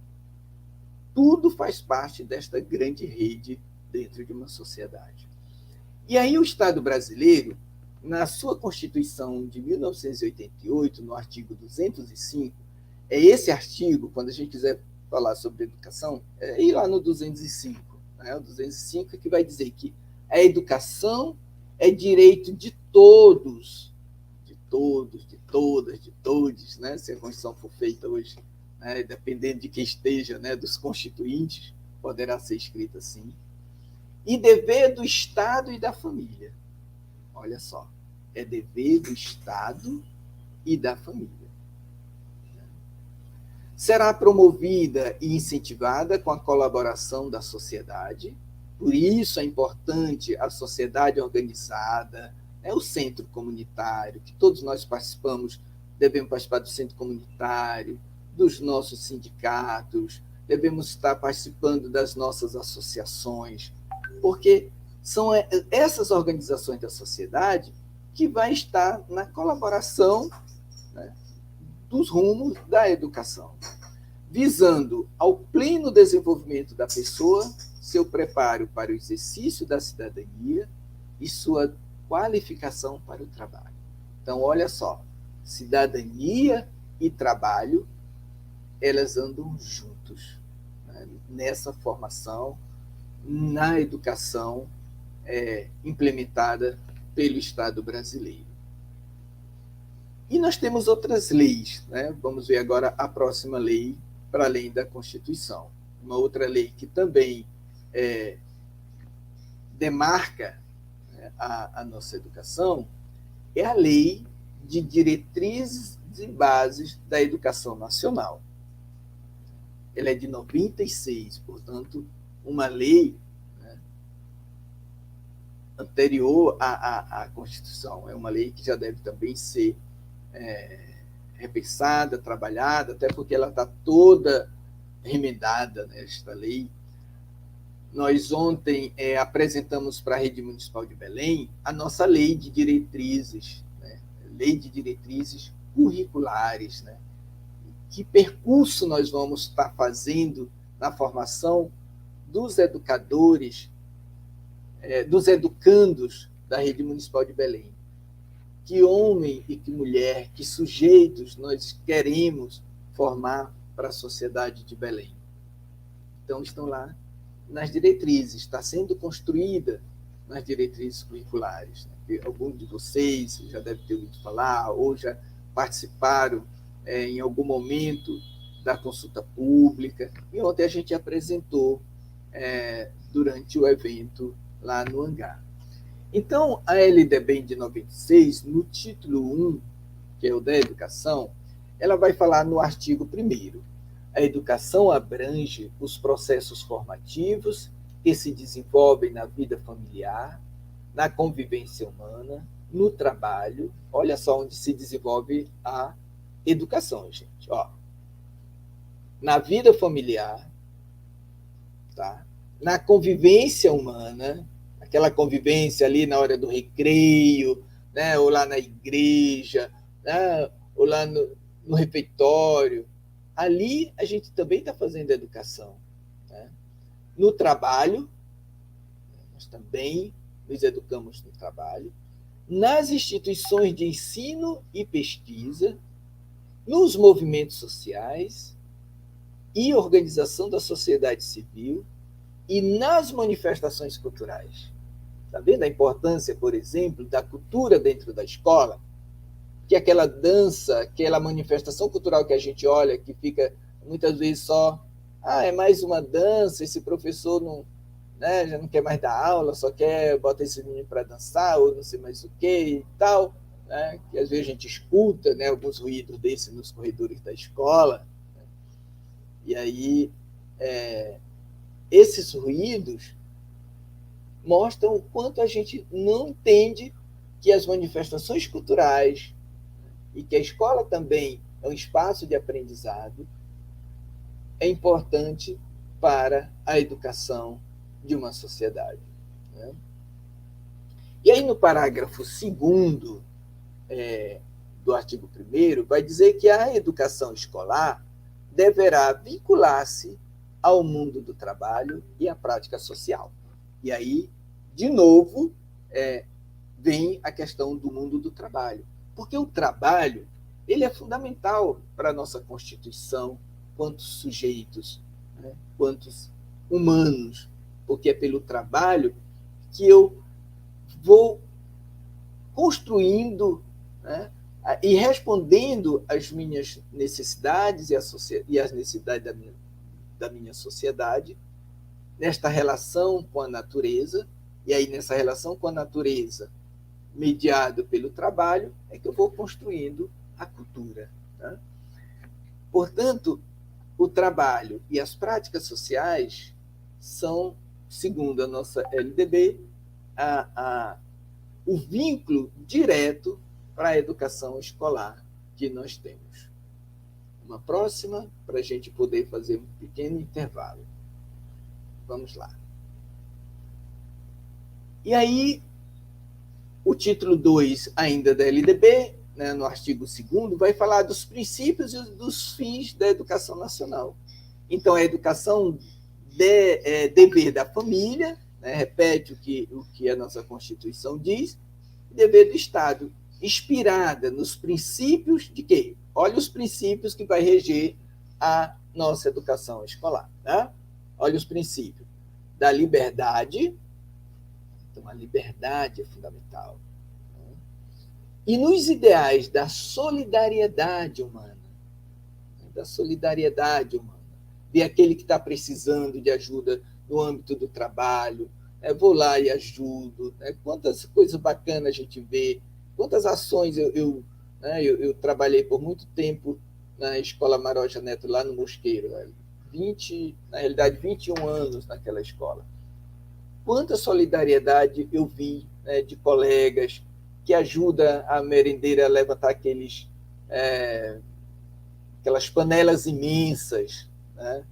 tudo faz parte desta grande rede dentro de uma sociedade. E aí o Estado brasileiro, na sua Constituição de 1988, no artigo 205, é esse artigo, quando a gente quiser falar sobre educação, é ir lá no 205. Né? O 205 é que vai dizer que a educação é direito de todos, de todos, de todas, de todos, né? Se a Constituição for feita hoje, né, dependendo de quem esteja, né, dos constituintes, poderá ser escrita assim. E dever do Estado e da família. Olha só, é dever do Estado e da família. Será promovida e incentivada com a colaboração da sociedade. Por isso é importante a sociedade organizada, o centro comunitário, que todos nós participamos, devemos participar do centro comunitário, dos nossos sindicatos, devemos estar participando das nossas associações, porque são essas organizações da sociedade que vai estar na colaboração, né, dos rumos da educação, visando ao pleno desenvolvimento da pessoa, seu preparo para o exercício da cidadania e sua qualificação para o trabalho. Então, olha só, cidadania e trabalho, elas andam juntos, né, nessa formação, na educação implementada pelo Estado brasileiro. E nós temos outras leis, né? Vamos ver agora a próxima lei, para além da Constituição. Uma outra lei que também demarca, né, a nossa educação é a Lei de Diretrizes e Bases da Educação Nacional. Ela é de 96, portanto, uma lei, né, anterior à Constituição. É uma lei que já deve também ser repensada, trabalhada, até porque ela está toda remendada, né, esta lei. Nós ontem apresentamos para a Rede Municipal de Belém a nossa lei de diretrizes, né, lei de diretrizes curriculares, né? Que percurso nós vamos estar fazendo na formação dos educadores, dos educandos da Rede Municipal de Belém. Que homem e que mulher, que sujeitos nós queremos formar para a sociedade de Belém. Então, estão lá nas diretrizes, está sendo construída nas diretrizes curriculares. Né? Alguns de vocês já devem ter ouvido falar, ou já participaram em algum momento da consulta pública, e ontem a gente apresentou durante o evento lá no hangar. Então, a LDB de 96, no título 1, que é o da educação, ela vai falar no artigo 1º. A educação abrange os processos formativos que se desenvolvem na vida familiar, na convivência humana, no trabalho. Olha só onde se desenvolve a educação, gente. Ó, na vida familiar, tá? Na convivência humana, aquela convivência ali na hora do recreio, né? Ou lá na igreja, né? Ou lá no refeitório. Ali a gente também está fazendo educação, né? No trabalho, nós também nos educamos no trabalho, nas instituições de ensino e pesquisa, nos movimentos sociais e organização da sociedade civil e nas manifestações culturais. Está vendo a importância, por exemplo, da cultura dentro da escola? Que aquela dança, aquela manifestação cultural que a gente olha, que fica muitas vezes só, é mais uma dança, esse professor não, né, já não quer mais dar aula, só quer botar esse menino para dançar, ou não sei mais o que e tal, né, que às vezes a gente escuta, né, alguns ruídos desses nos corredores da escola, né, e aí esses ruídos mostram o quanto a gente não entende que as manifestações culturais e que a escola também é um espaço de aprendizado, é importante para a educação de uma sociedade, né? E aí, no parágrafo 2º do artigo 1º, vai dizer que a educação escolar deverá vincular-se ao mundo do trabalho e à prática social. E aí, de novo, vem a questão do mundo do trabalho. Porque o trabalho ele é fundamental para a nossa Constituição, quantos sujeitos, né, quantos humanos, porque é pelo trabalho que eu vou construindo, né, e respondendo às minhas necessidades e às necessidades da minha sociedade, nesta relação com a natureza, e aí nessa relação com a natureza, mediado pelo trabalho, é que eu vou construindo a cultura, tá? Portanto, o trabalho e as práticas sociais são, segundo a nossa LDB, o vínculo direto para a educação escolar que nós temos. Uma próxima, para a gente poder fazer um pequeno intervalo. Vamos lá. E aí, o título 2, ainda da LDB, né, no artigo 2º, vai falar dos princípios e dos fins da educação nacional. Então, a educação dever da família, né, repete o que a nossa Constituição diz, dever do Estado, inspirada nos princípios de quê? Olha os princípios que vai reger a nossa educação escolar. Né? Olha os princípios da liberdade. Então, a liberdade é fundamental. Né? E nos ideais da solidariedade humana. Da solidariedade humana. Ver aquele que está precisando de ajuda no âmbito do trabalho. Vou lá e ajudo. Quantas coisas bacanas a gente vê. Quantas ações eu trabalhei por muito tempo na Escola Maroja Neto, lá no Mosqueiro. Na realidade, 21 anos naquela escola. Quanta solidariedade eu vi, né, de colegas que ajudam a merendeira a levantar aquelas panelas imensas, né?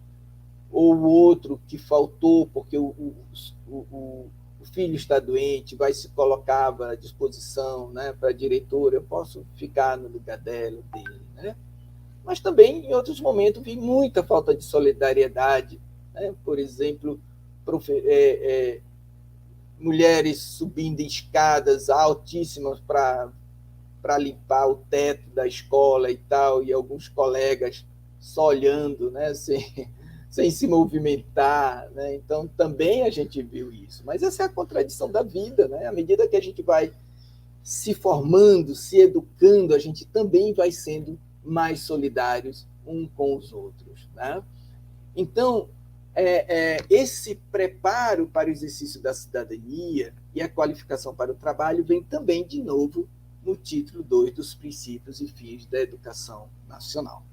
Ou o outro que faltou porque o filho está doente, se colocava à disposição, né, para a diretora, eu posso ficar no lugar dele. Né? Mas também, em outros momentos, vi muita falta de solidariedade. Né? Por exemplo, mulheres subindo escadas altíssimas para limpar o teto da escola e tal, e alguns colegas só olhando, né, sem se movimentar. Né? Então, também a gente viu isso. Mas essa é a contradição da vida. Né? À medida que a gente vai se formando, se educando, a gente também vai sendo mais solidários uns com os outros. Né? Então, esse preparo para o exercício da cidadania e a qualificação para o trabalho vem também, de novo, no título 2 dos princípios e fins da educação nacional.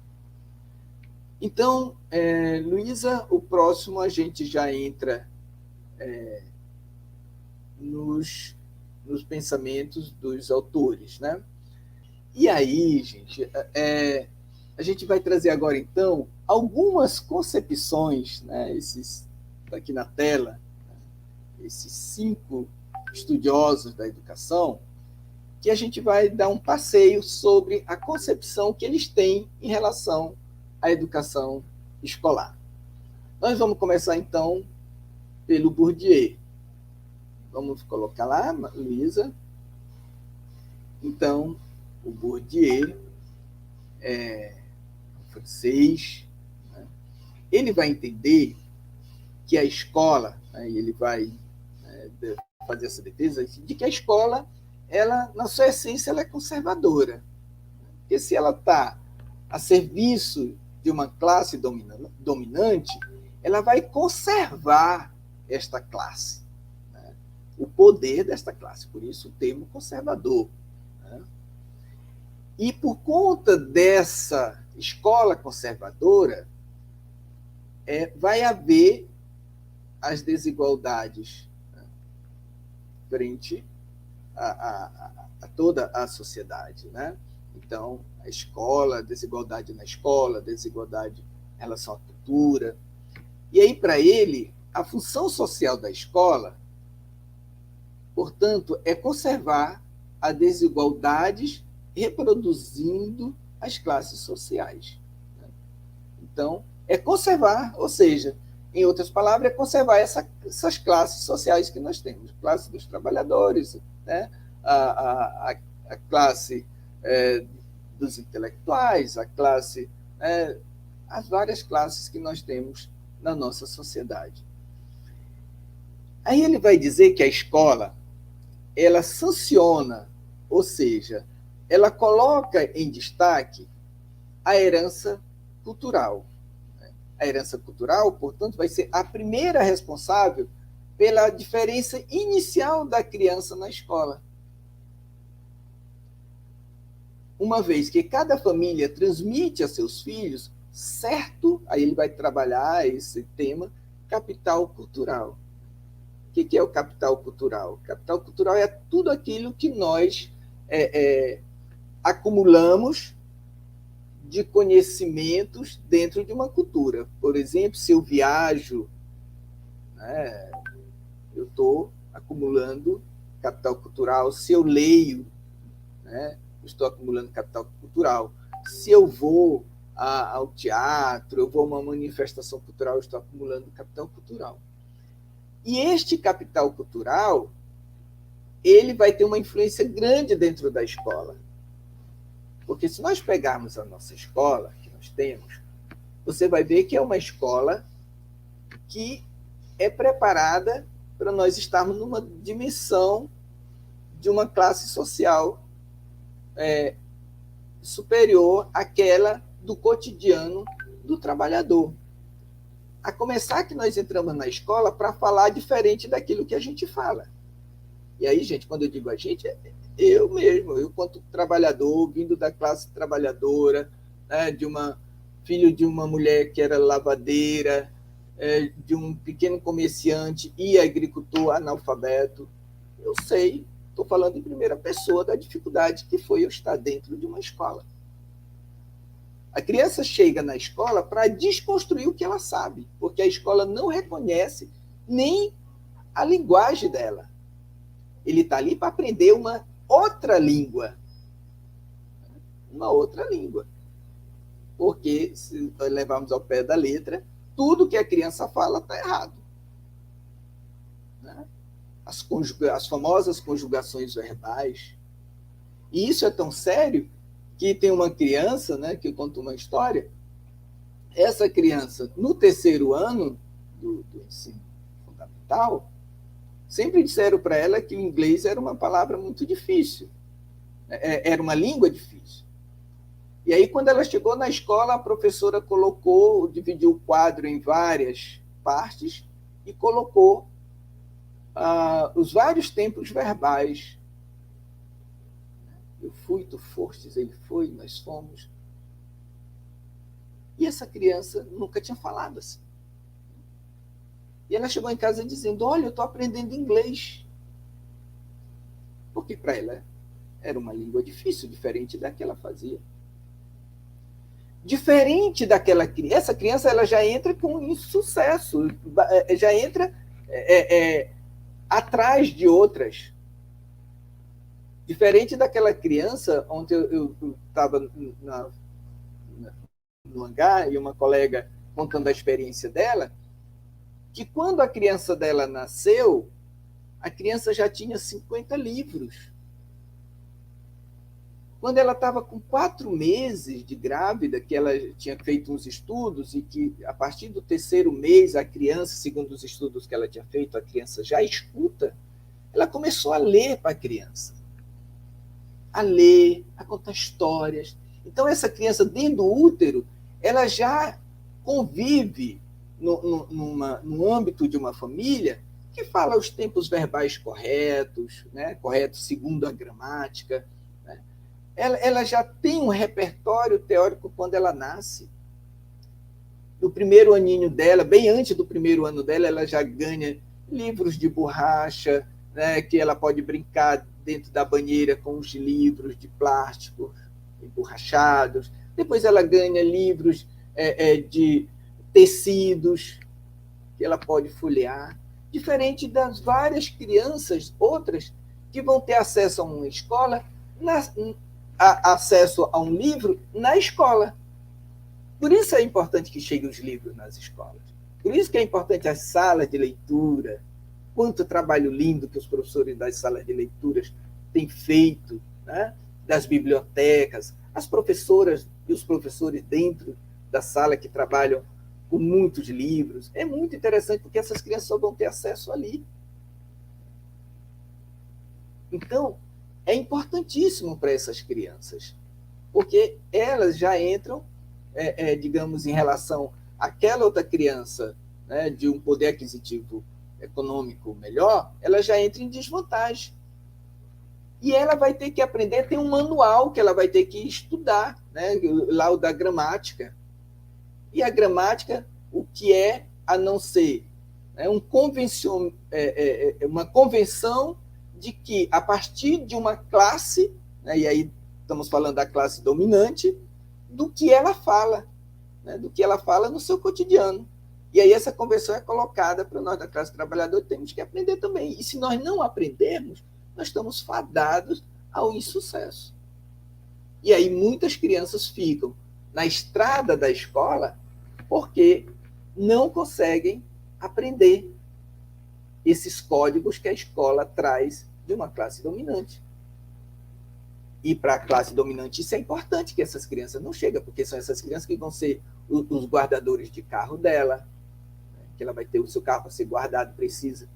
Então, Luísa, o próximo a gente já entra nos pensamentos dos autores. Né? E aí, gente, a gente vai trazer agora, então, algumas concepções, né, aqui na tela, esses 5 estudiosos da educação, que a gente vai dar um passeio sobre a concepção que eles têm em relação à educação escolar. Nós vamos começar, então, pelo Bourdieu. Vamos colocar lá, Luísa. Então, o Bourdieu é francês, né? Ele vai entender que a escola, né, ele vai fazer essa defesa de que a escola, ela, na sua essência, ela é conservadora. Porque se ela está a serviço de uma classe dominante, ela vai conservar esta classe, né? O poder desta classe, por isso o termo conservador. Né? E por conta dessa escola conservadora, vai haver as desigualdades, né, frente a toda a sociedade. Né? Então, a escola, desigualdade na escola, desigualdade em relação à cultura. E aí, para ele, a função social da escola, portanto, é conservar as desigualdades reproduzindo as classes sociais. Então, é conservar, ou seja, em outras palavras, é conservar essas classes sociais que nós temos. A classe dos trabalhadores, né? a classe dos intelectuais, a classe, as várias classes que nós temos na nossa sociedade. Aí ele vai dizer que a escola, ela sanciona, ou seja, ela coloca em destaque a herança cultural. A herança cultural, portanto, vai ser a primeira responsável pela diferença inicial da criança na escola. Uma vez que cada família transmite a seus filhos certo, aí ele vai trabalhar esse tema, capital cultural. O que é o capital cultural? O capital cultural é tudo aquilo que nós acumulamos de conhecimentos dentro de uma cultura. Por exemplo, se eu viajo, né, eu estou acumulando capital cultural. Se eu leio, né, eu estou acumulando capital cultural. Se eu vou ao teatro, eu vou a uma manifestação cultural, eu estou acumulando capital cultural. E este capital cultural, ele vai ter uma influência grande dentro da escola. Porque se nós pegarmos a nossa escola, que nós temos, você vai ver que é uma escola que é preparada para nós estarmos numa dimensão de uma classe social superior àquela do cotidiano do trabalhador. A começar que nós entramos na escola para falar diferente daquilo que a gente fala. E aí, gente, quando eu digo a gente, eu mesmo, eu quanto trabalhador, vindo da classe trabalhadora, né, filho de uma mulher que era lavadeira, de um pequeno comerciante e agricultor analfabeto, eu sei, estou falando em primeira pessoa da dificuldade que foi eu estar dentro de uma escola. A criança chega na escola para desconstruir o que ela sabe, porque a escola não reconhece nem a linguagem dela. Ele está ali para aprender uma outra língua. Uma outra língua. Porque, se levarmos ao pé da letra, tudo que a criança fala está errado. Né? As famosas conjugações verbais. E isso é tão sério que tem uma criança, né, que eu conto uma história. Essa criança, no terceiro ano do ensino fundamental, sempre disseram para ela que o inglês era uma palavra muito difícil, era uma língua difícil. E aí, quando ela chegou na escola, a professora dividiu o quadro em várias partes e colocou os vários tempos verbais. Eu fui, tu fostes, ele foi, nós fomos. E essa criança nunca tinha falado assim. E ela chegou em casa dizendo, olha, eu estou aprendendo inglês. Porque para ela era uma língua difícil, diferente da que ela fazia. Diferente daquela criança. Essa criança ela já entra com insucesso, já entra atrás de outras. Diferente daquela criança, ontem eu estava no hangar e uma colega contando a experiência dela, que quando a criança dela nasceu, a criança já tinha 50 livros. Quando ela estava com 4 meses de grávida, que ela tinha feito uns estudos e que a partir do 3º mês a criança, segundo os estudos que ela tinha feito, a criança já escuta, ela começou a ler para a criança. A ler, a contar histórias. Então essa criança dentro do útero, ela já convive no âmbito de uma família que fala os tempos verbais corretos, né? Corretos segundo a gramática. Né? Ela já tem um repertório teórico quando ela nasce. No primeiro aninho dela, bem antes do primeiro ano dela, ela já ganha livros de borracha, né? Que ela pode brincar dentro da banheira com os livros de plástico emborrachados. Depois ela ganha livros de tecidos que ela pode folhear, diferente das várias crianças, outras, que vão ter acesso a uma escola, acesso a um livro na escola. Por isso é importante que cheguem os livros nas escolas. Por isso que é importante as salas de leitura. Quanto trabalho lindo que os professores das salas de leituras têm feito, né? Das bibliotecas, as professoras e os professores dentro da sala que trabalham com muitos livros. É muito interessante, porque essas crianças só vão ter acesso ali. Então, é importantíssimo para essas crianças, porque elas já entram, digamos, em relação àquela outra criança, né, de um poder aquisitivo econômico melhor, ela já entra em desvantagem. E ela vai ter que aprender, tem um manual que ela vai ter que estudar, né, lá o da gramática. E a gramática, o que é a não ser, né, uma convenção de que, a partir de uma classe, né, e aí estamos falando da classe dominante, do que ela fala, né, do que ela fala no seu cotidiano. E aí essa convenção é colocada para nós da classe trabalhadora, temos que aprender também. E se nós não aprendermos, nós estamos fadados ao insucesso. E aí muitas crianças ficam na estrada da escola porque não conseguem aprender esses códigos que a escola traz de uma classe dominante. E para a classe dominante isso é importante, que essas crianças não chegam, porque são essas crianças que vão ser os guardadores de carro dela, que ela vai ter o seu carro para ser guardado, precisa.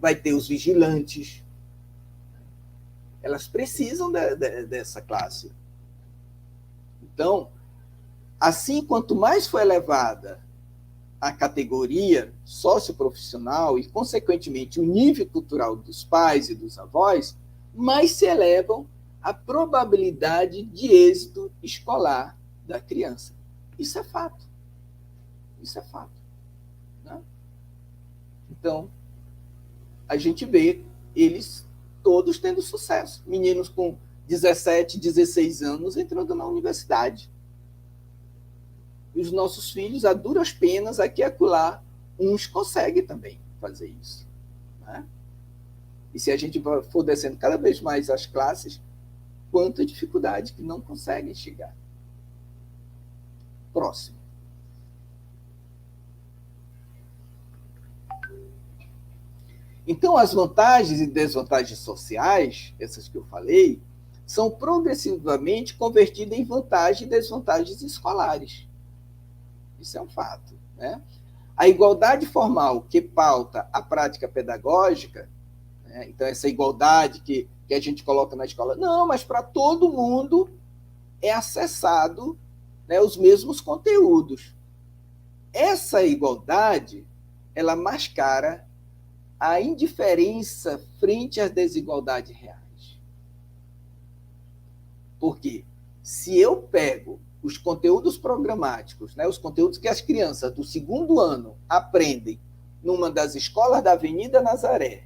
Vai ter os vigilantes. Elas precisam dessa classe. Então, assim, quanto mais for elevada a categoria socioprofissional e, consequentemente, o nível cultural dos pais e dos avós, mais se elevam a probabilidade de êxito escolar da criança. Isso é fato. Isso é fato. Né? Então, a gente vê eles todos tendo sucesso. Meninos com 17, 16 anos entrando na universidade. E os nossos filhos, a duras penas, aqui e acolá, uns conseguem também fazer isso. Né? E se a gente for descendo cada vez mais as classes, quanta dificuldade que não conseguem chegar. Próximo. Então, as vantagens e desvantagens sociais, essas que eu falei, são progressivamente convertidas em vantagens e desvantagens escolares. Isso é um fato. Né? A igualdade formal que pauta a prática pedagógica, né? Então essa igualdade que a gente coloca na escola, não, mas para todo mundo é acessado, né, os mesmos conteúdos. Essa igualdade, ela mascara a indiferença frente às desigualdades reais. Porque se eu pego os conteúdos programáticos, né, os conteúdos que as crianças do 2º ano aprendem numa das escolas da Avenida Nazaré,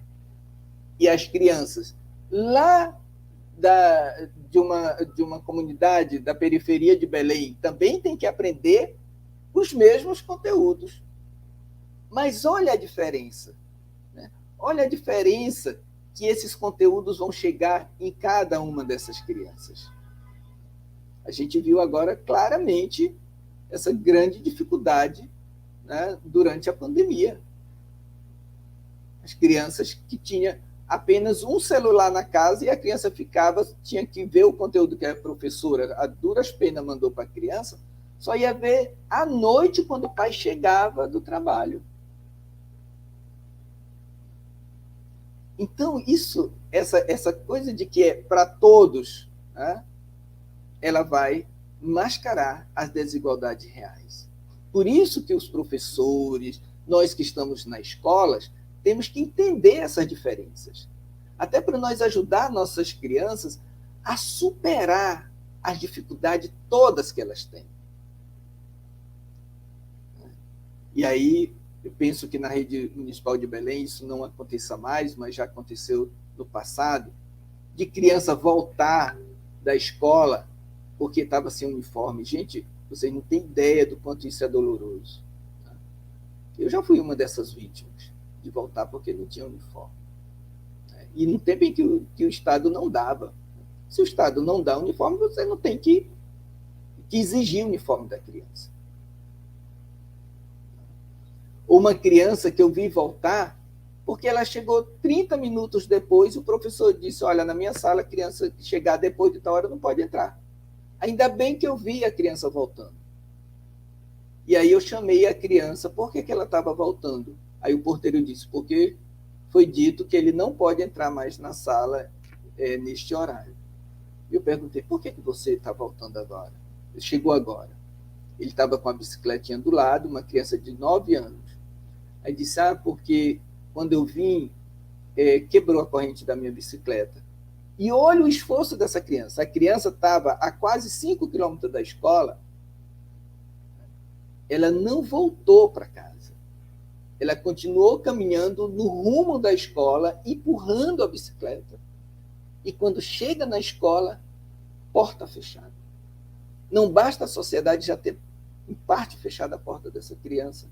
e as crianças lá de uma comunidade da periferia de Belém também têm que aprender os mesmos conteúdos. Mas olha a diferença. Né? Olha a diferença que esses conteúdos vão chegar em cada uma dessas crianças. A gente viu agora claramente essa grande dificuldade, né, durante a pandemia. As crianças que tinham apenas um celular na casa e a criança tinha que ver o conteúdo que a professora, a duras penas, mandou para a criança, só ia ver à noite, quando o pai chegava do trabalho. Então, essa coisa de que é para todos, né, ela vai mascarar as desigualdades reais. Por isso que os professores, nós que estamos nas escolas, temos que entender essas diferenças. Até para nós ajudar nossas crianças a superar as dificuldades todas que elas têm. E aí, eu penso que na rede municipal de Belém isso não aconteça mais, mas já aconteceu no passado, de criança voltar da escola porque estava sem uniforme. Gente, vocês não têm ideia do quanto isso é doloroso. Eu já fui uma dessas vítimas, de voltar porque não tinha uniforme. E no tempo em que o Estado não dava. Se o Estado não dá uniforme, você não tem que exigir o uniforme da criança. Ou uma criança que eu vi voltar porque ela chegou 30 minutos depois, o professor disse, olha, na minha sala, a criança que chegar depois de tal hora não pode entrar. Ainda bem que eu vi a criança voltando. E aí eu chamei a criança, por que ela estava voltando? Aí o porteiro disse, porque foi dito que ele não pode entrar mais na sala neste horário. Eu perguntei, por que você está voltando agora? Ele chegou agora. Ele estava com a bicicletinha do lado, uma criança de 9 anos. Aí disse, porque quando eu vim, quebrou a corrente da minha bicicleta. E olha o esforço dessa criança. A criança estava a quase 5 quilômetros da escola, ela não voltou para casa. Ela continuou caminhando no rumo da escola, empurrando a bicicleta. E quando chega na escola, porta fechada. Não basta a sociedade já ter, em parte, fechado a porta dessa criança,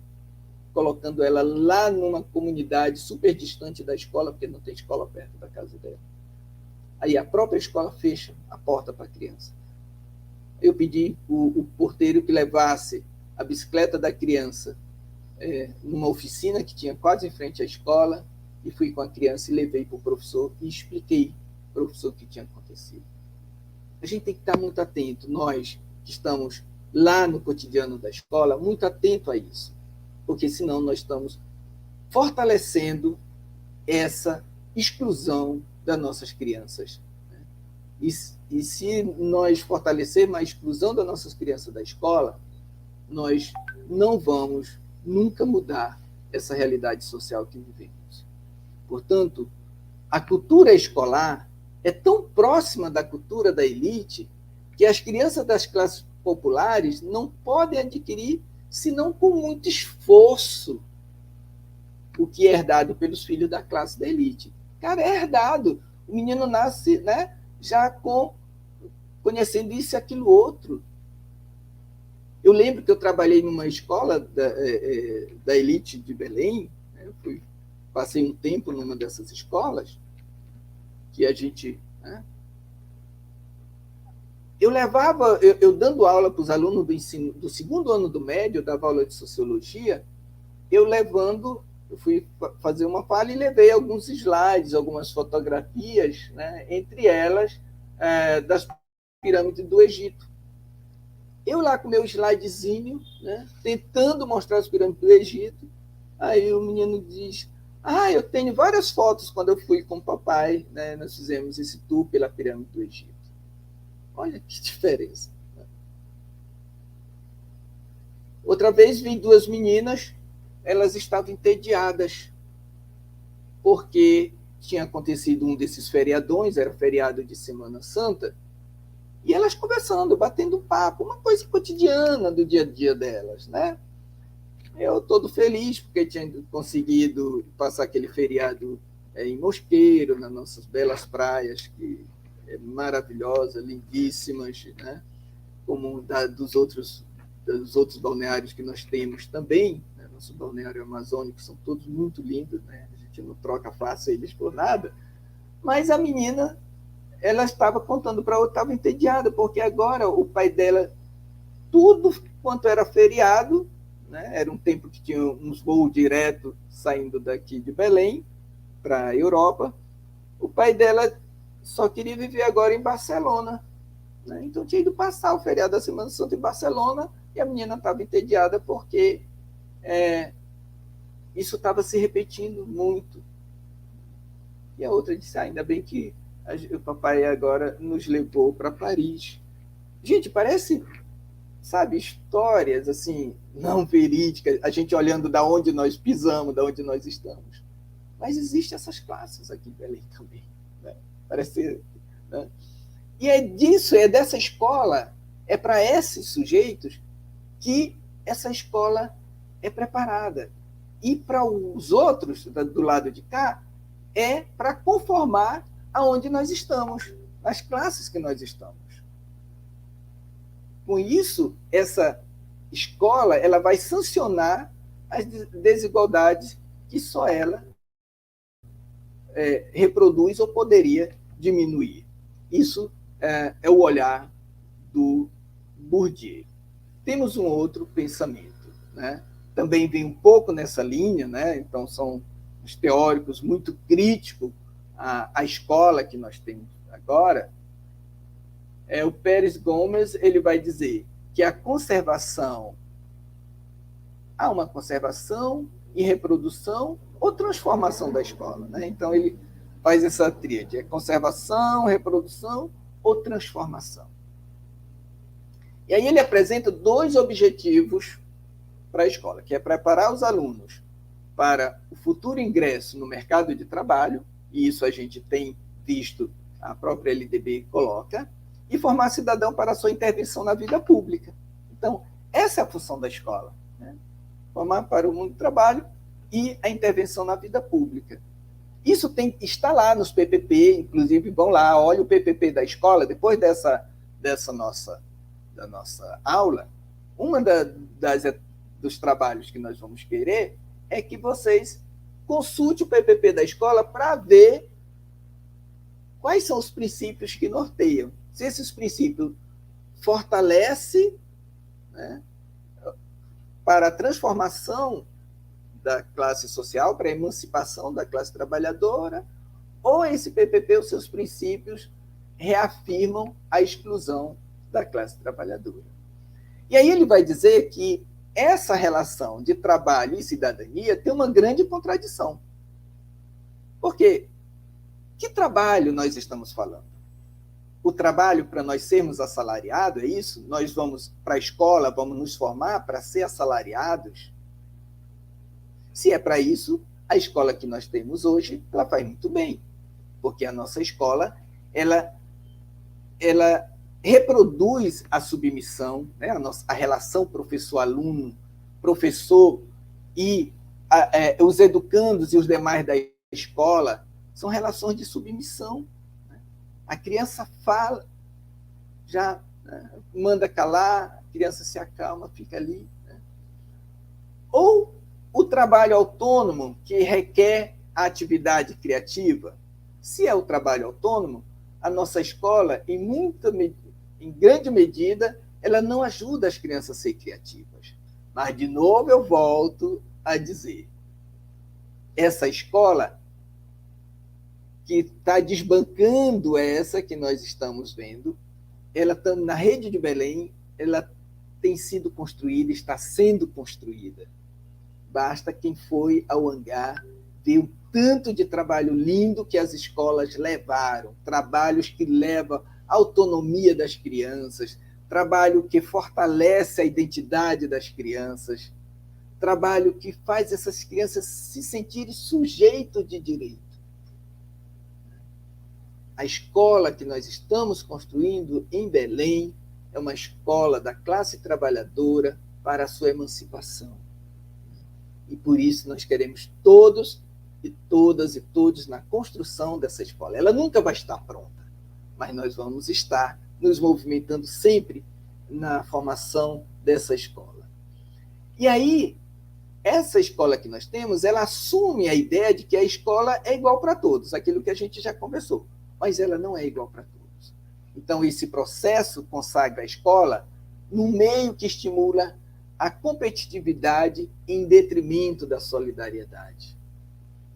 colocando ela lá numa comunidade super distante da escola, porque não tem escola perto da casa dela. Aí a própria escola fecha a porta para a criança. Eu pedi o porteiro que levasse a bicicleta da criança numa oficina que tinha quase em frente à escola, e fui com a criança e levei para o professor e expliquei para o professor o que tinha acontecido. A gente tem que estar muito atento, nós que estamos lá no cotidiano da escola, muito atento a isso, porque senão nós estamos fortalecendo essa exclusão das nossas crianças. E se nós fortalecermos a exclusão das nossas crianças da escola, nós não vamos nunca mudar essa realidade social que vivemos. Portanto, a cultura escolar é tão próxima da cultura da elite que as crianças das classes populares não podem adquirir, senão com muito esforço, o que é herdado pelos filhos da classe da elite. Cara, é herdado. O menino nasce, né, já conhecendo isso e aquilo outro. Eu lembro que eu trabalhei numa escola da elite de Belém, né, passei um tempo numa dessas escolas, que a gente... Né, eu levava, eu dando aula para os alunos do ensino, do segundo ano do médio, eu dava aula de sociologia, eu fui fazer uma fala e levei alguns slides, algumas fotografias, né, entre elas das pirâmides do Egito. Eu lá com meu slidezinho, né, tentando mostrar as pirâmides do Egito, aí o menino diz, eu tenho várias fotos quando eu fui com o papai, né, nós fizemos esse tour pela pirâmide do Egito. Olha que diferença. Outra vez vi 2 meninas, elas estavam entediadas, porque tinha acontecido um desses feriadões, era feriado de Semana Santa, e elas conversando, batendo papo, uma coisa cotidiana do dia a dia delas, né? Eu todo feliz, porque tinha conseguido passar aquele feriado em Mosqueiro, nas nossas belas praias, que é maravilhosa, lindíssimas, né? Como dos outros balneários que nós temos também, né? Nosso balneário amazônico são todos muito lindos, né? A gente não troca fácil eles por nada, Mas a menina, ela estava contando para a outra, estava entediada, porque agora o pai dela, tudo quanto era feriado, né, era um tempo que tinha uns voos direto saindo daqui de Belém para a Europa, o pai dela só queria viver agora em Barcelona. Né? Então tinha ido passar o feriado da Semana Santa em Barcelona e a menina estava entediada porque isso estava se repetindo muito. E a outra disse, ainda bem que o papai agora nos levou para Paris. Gente, parece, sabe, histórias assim, não verídicas, a gente olhando da onde nós pisamos, da onde nós estamos. Mas existem essas classes aqui em Belém também. Né? Parece, né? E é disso, é dessa escola, é para esses sujeitos que essa escola é preparada. E para os outros, do lado de cá, é para conformar aonde nós estamos, nas classes que nós estamos. Com isso, essa escola ela vai sancionar as desigualdades que só ela reproduz ou poderia diminuir. Isso é o olhar do Bourdieu. Temos um outro pensamento, né? Também vem um pouco nessa linha, né? Então são os teóricos muito críticos à escola que nós temos agora. O Pérez Gomes ele vai dizer que a conservação, há uma conservação e reprodução ou transformação da escola. Né? Então ele faz essa tríade, conservação, reprodução ou transformação. E aí ele apresenta 2 objetivos para a escola, que é preparar os alunos para o futuro ingresso no mercado de trabalho, e isso a gente tem visto, a própria LDB coloca, e formar cidadão para a sua intervenção na vida pública. Então, essa é a função da escola, né? Formar para o mundo do trabalho e a intervenção na vida pública. Isso está lá nos PPP, inclusive vão lá, olha o PPP da escola, depois da nossa aula, uma dos trabalhos que nós vamos querer é que vocês consultem o PPP da escola para ver quais são os princípios que norteiam. Se esses princípios fortalecem, né, para a transformação da classe social, para a emancipação da classe trabalhadora, ou esse PPP, os seus princípios, reafirmam a exclusão da classe trabalhadora. E aí ele vai dizer que essa relação de trabalho e cidadania tem uma grande contradição. Por quê? Que trabalho nós estamos falando? O trabalho para nós sermos assalariados, é isso? Nós vamos para a escola, vamos nos formar para ser assalariados? Se é para isso, a escola que nós temos hoje, ela faz muito bem, porque a nossa escola, ela reproduz a submissão, né? A relação professor-aluno, professor e os educandos e os demais da escola são relações de submissão. Né? A criança fala, já manda calar, a criança se acalma, fica ali. Né? Ou o trabalho autônomo, que requer a atividade criativa. Se é o trabalho autônomo, a nossa escola, em grande medida, ela não ajuda as crianças a ser criativas. Mas, de novo, eu volto a dizer, essa escola que está desbancando essa que nós estamos vendo, ela está na rede de Belém, ela tem sido construída, está sendo construída. Basta quem foi ao hangar ver o tanto de trabalho lindo que as escolas levaram, trabalhos que levam a autonomia das crianças, trabalho que fortalece a identidade das crianças, trabalho que faz essas crianças se sentirem sujeitos de direito. A escola que nós estamos construindo em Belém é uma escola da classe trabalhadora para a sua emancipação. E por isso nós queremos todos e todas e todos na construção dessa escola. Ela nunca vai estar pronta, mas nós vamos estar nos movimentando sempre na formação dessa escola. E aí, essa escola que nós temos, ela assume a ideia de que a escola é igual para todos, aquilo que a gente já conversou, mas ela não é igual para todos. Então, esse processo consagra a escola num meio que estimula a competitividade em detrimento da solidariedade.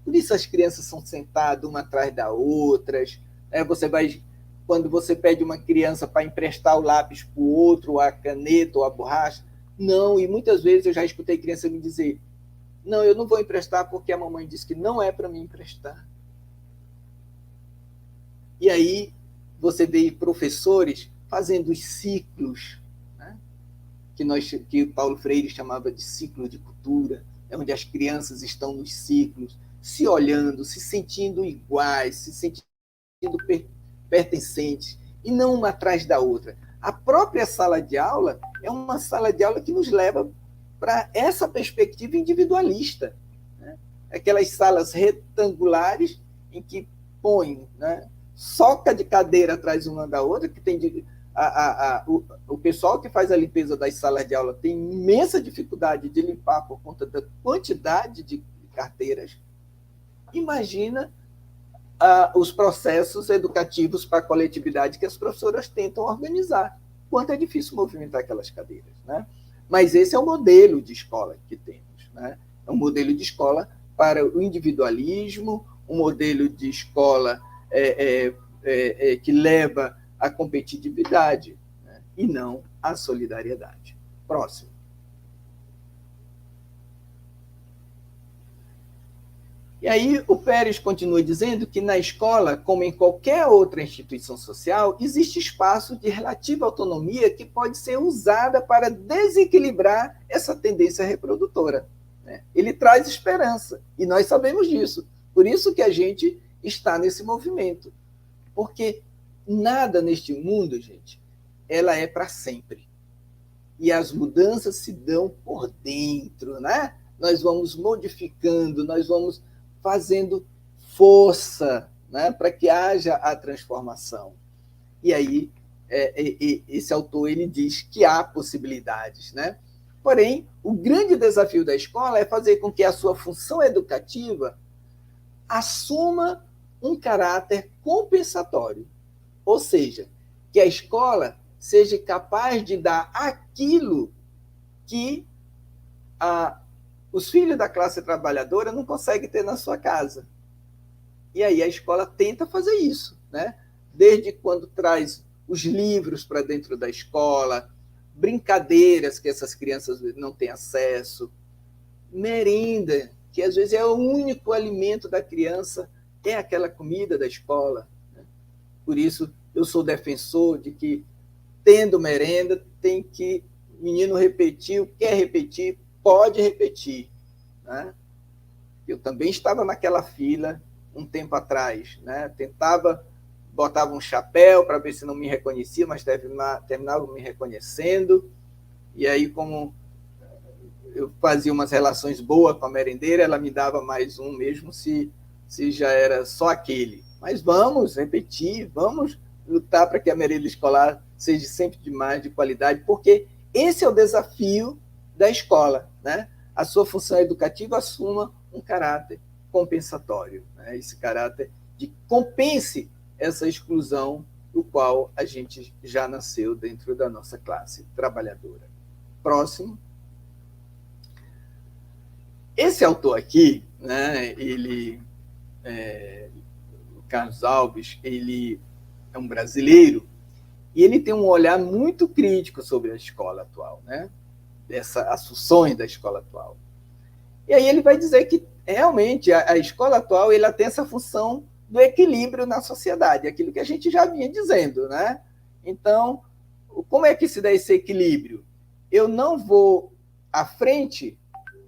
Por isso as crianças são sentadas uma atrás da outras. Quando você pede uma criança para emprestar o lápis para o outro, a caneta ou a borracha, não, e muitas vezes eu já escutei criança me dizer, não, eu não vou emprestar porque a mamãe disse que não é para me emprestar. E aí você vê professores fazendo os ciclos, né? que Paulo Freire chamava de ciclo de cultura, onde as crianças estão nos ciclos, se olhando, se sentindo iguais, se sentindo pertencentes, e não uma atrás da outra. A própria sala de aula é uma sala de aula que nos leva para essa perspectiva individualista, né? Aquelas salas retangulares em que põe, né, soca de cadeira atrás uma da outra, que tem o pessoal que faz a limpeza das salas de aula tem imensa dificuldade de limpar por conta da quantidade de carteiras. Imagina os processos educativos para a coletividade que as professoras tentam organizar. Quanto é difícil movimentar aquelas cadeiras, né? Mas esse é o modelo de escola que temos, né? É um modelo de escola para o individualismo, um modelo de escola que leva à competitividade, né? E não à solidariedade. Próximo. E aí o Pérez continua dizendo que na escola, como em qualquer outra instituição social, existe espaço de relativa autonomia que pode ser usada para desequilibrar essa tendência reprodutora, né? Ele traz esperança, e nós sabemos disso. Por isso que a gente está nesse movimento. Porque nada neste mundo, gente, ela é para sempre. E as mudanças se dão por dentro, né? Nós vamos modificando, nós vamos fazendo força, né, para que haja a transformação. E aí, esse autor ele diz que há possibilidades, né? Porém, o grande desafio da escola é fazer com que a sua função educativa assuma um caráter compensatório. Ou seja, que a escola seja capaz de dar aquilo que os filhos da classe trabalhadora não conseguem ter na sua casa. E aí a escola tenta fazer isso, né? Desde quando traz os livros para dentro da escola, brincadeiras que essas crianças não têm acesso, merenda, que às vezes é o único alimento da criança, é aquela comida da escola, né? Por isso, eu sou defensor de que, tendo merenda, tem que o menino repetir, quer repetir, pode repetir, né? Eu também estava naquela fila um tempo atrás, né? Botava um chapéu para ver se não me reconhecia, mas terminava me reconhecendo. E aí, como eu fazia umas relações boas com a merendeira, ela me dava mais um, mesmo se já era só aquele. Mas vamos repetir, vamos lutar para que a merenda escolar seja sempre de qualidade, porque esse é o desafio da escola, né? A sua função educativa assuma um caráter compensatório, né? Esse caráter de compense essa exclusão do qual a gente já nasceu dentro da nossa classe trabalhadora. Próximo. Esse autor aqui, né, o Carlos Alves, ele é um brasileiro e ele tem um olhar muito crítico sobre a escola atual, né? Dessas assunções da escola atual. E aí ele vai dizer que, realmente, a escola atual ela tem essa função do equilíbrio na sociedade, aquilo que a gente já vinha dizendo, né? Então, como é que se dá esse equilíbrio? Eu não vou à frente,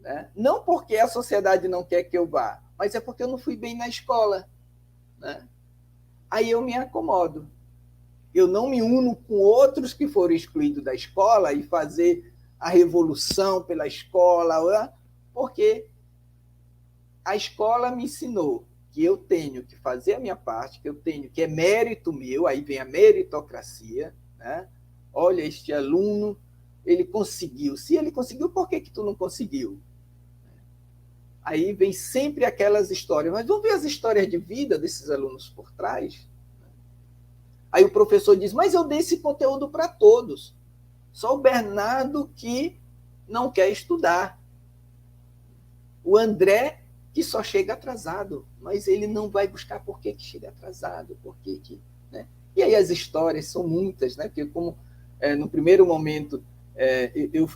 né? Não porque a sociedade não quer que eu vá, mas é porque eu não fui bem na escola, né? Aí eu me acomodo. Eu não me uno com outros que foram excluídos da escola e fazer a revolução pela escola, porque a escola me ensinou que eu tenho que fazer a minha parte, que é mérito meu, aí vem a meritocracia, né? Olha, este aluno, ele conseguiu. Se ele conseguiu, por que tu não conseguiu? Aí vem sempre aquelas histórias, mas vamos ver as histórias de vida desses alunos por trás? Aí o professor diz, mas eu dei esse conteúdo para todos. Só o Bernardo que não quer estudar. O André que só chega atrasado, mas ele não vai buscar por que chega atrasado, por que, né? E aí as histórias são muitas, né? Porque como no primeiro momento eu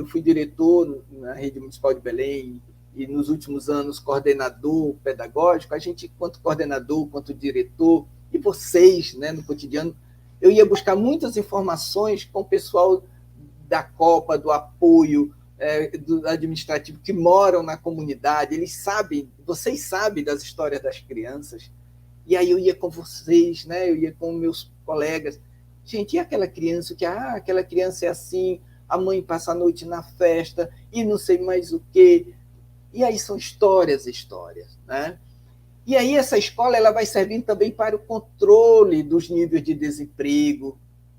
fui diretor na Rede Municipal de Belém e nos últimos anos coordenador pedagógico, a gente, quanto coordenador, quanto diretor, e vocês, né, no cotidiano, eu ia buscar muitas informações com o pessoal da Copa, do apoio, do administrativo, que moram na comunidade, eles sabem, vocês sabem das histórias das crianças, e aí eu ia com vocês, né, eu ia com meus colegas, gente, e aquela criança que, aquela criança é assim, a mãe passa a noite na festa, e não sei mais o quê, e aí são histórias, né? E aí essa escola ela vai servindo também para o controle dos níveis de desemprego,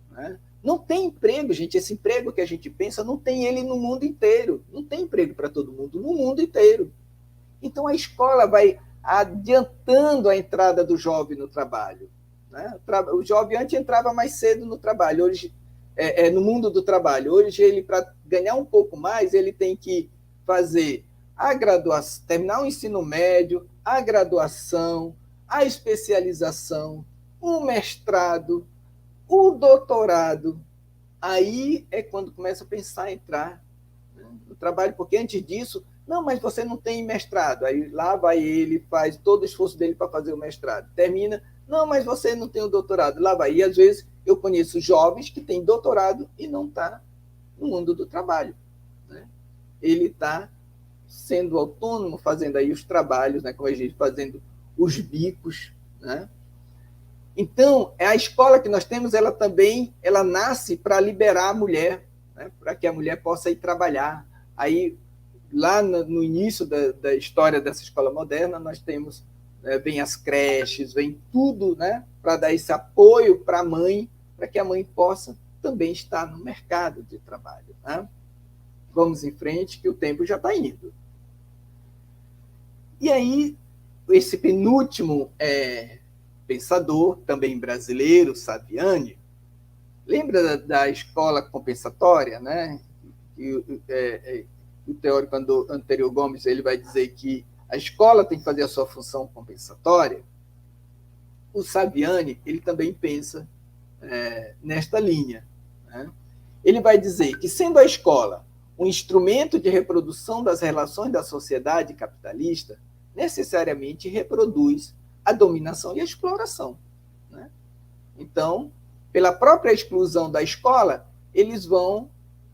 né? Não tem emprego, gente, esse emprego que a gente pensa, não tem ele no mundo inteiro, não tem emprego para todo mundo, no mundo inteiro. Então a escola vai adiantando a entrada do jovem no trabalho, né? O jovem antes entrava mais cedo no trabalho, hoje no mundo do trabalho, hoje ele, para ganhar um pouco mais, ele tem que fazer a graduação, terminar o ensino médio, a graduação, a especialização, o mestrado, o doutorado. Aí é quando começa a pensar em entrar, né, no trabalho, porque antes disso, não, mas você não tem mestrado. Aí lá vai ele, faz todo o esforço dele para fazer o mestrado. Termina, não, mas você não tem o doutorado. Lá vai. E às vezes eu conheço jovens que têm doutorado e não está no mundo do trabalho, né? Ele está sendo autônomo, fazendo aí os trabalhos, né, como a gente fazendo os bicos, né? Então, a escola que nós temos, ela também, ela nasce para liberar a mulher, né, para que a mulher possa ir trabalhar. Aí, lá no início da história dessa escola moderna, nós temos, vem as creches, vem tudo, né, para dar esse apoio para a mãe, para que a mãe possa também estar no mercado de trabalho, né? Vamos em frente, que o tempo já está indo. E aí, esse penúltimo pensador, também brasileiro, Saviani, lembra da escola compensatória, né? O teórico Anterior Gomes ele vai dizer que a escola tem que fazer a sua função compensatória. O Saviani ele também pensa nesta linha, né? Ele vai dizer que, sendo a escola um instrumento de reprodução das relações da sociedade capitalista, necessariamente reproduz a dominação e a exploração, né? Então, pela própria exclusão da escola, eles vão,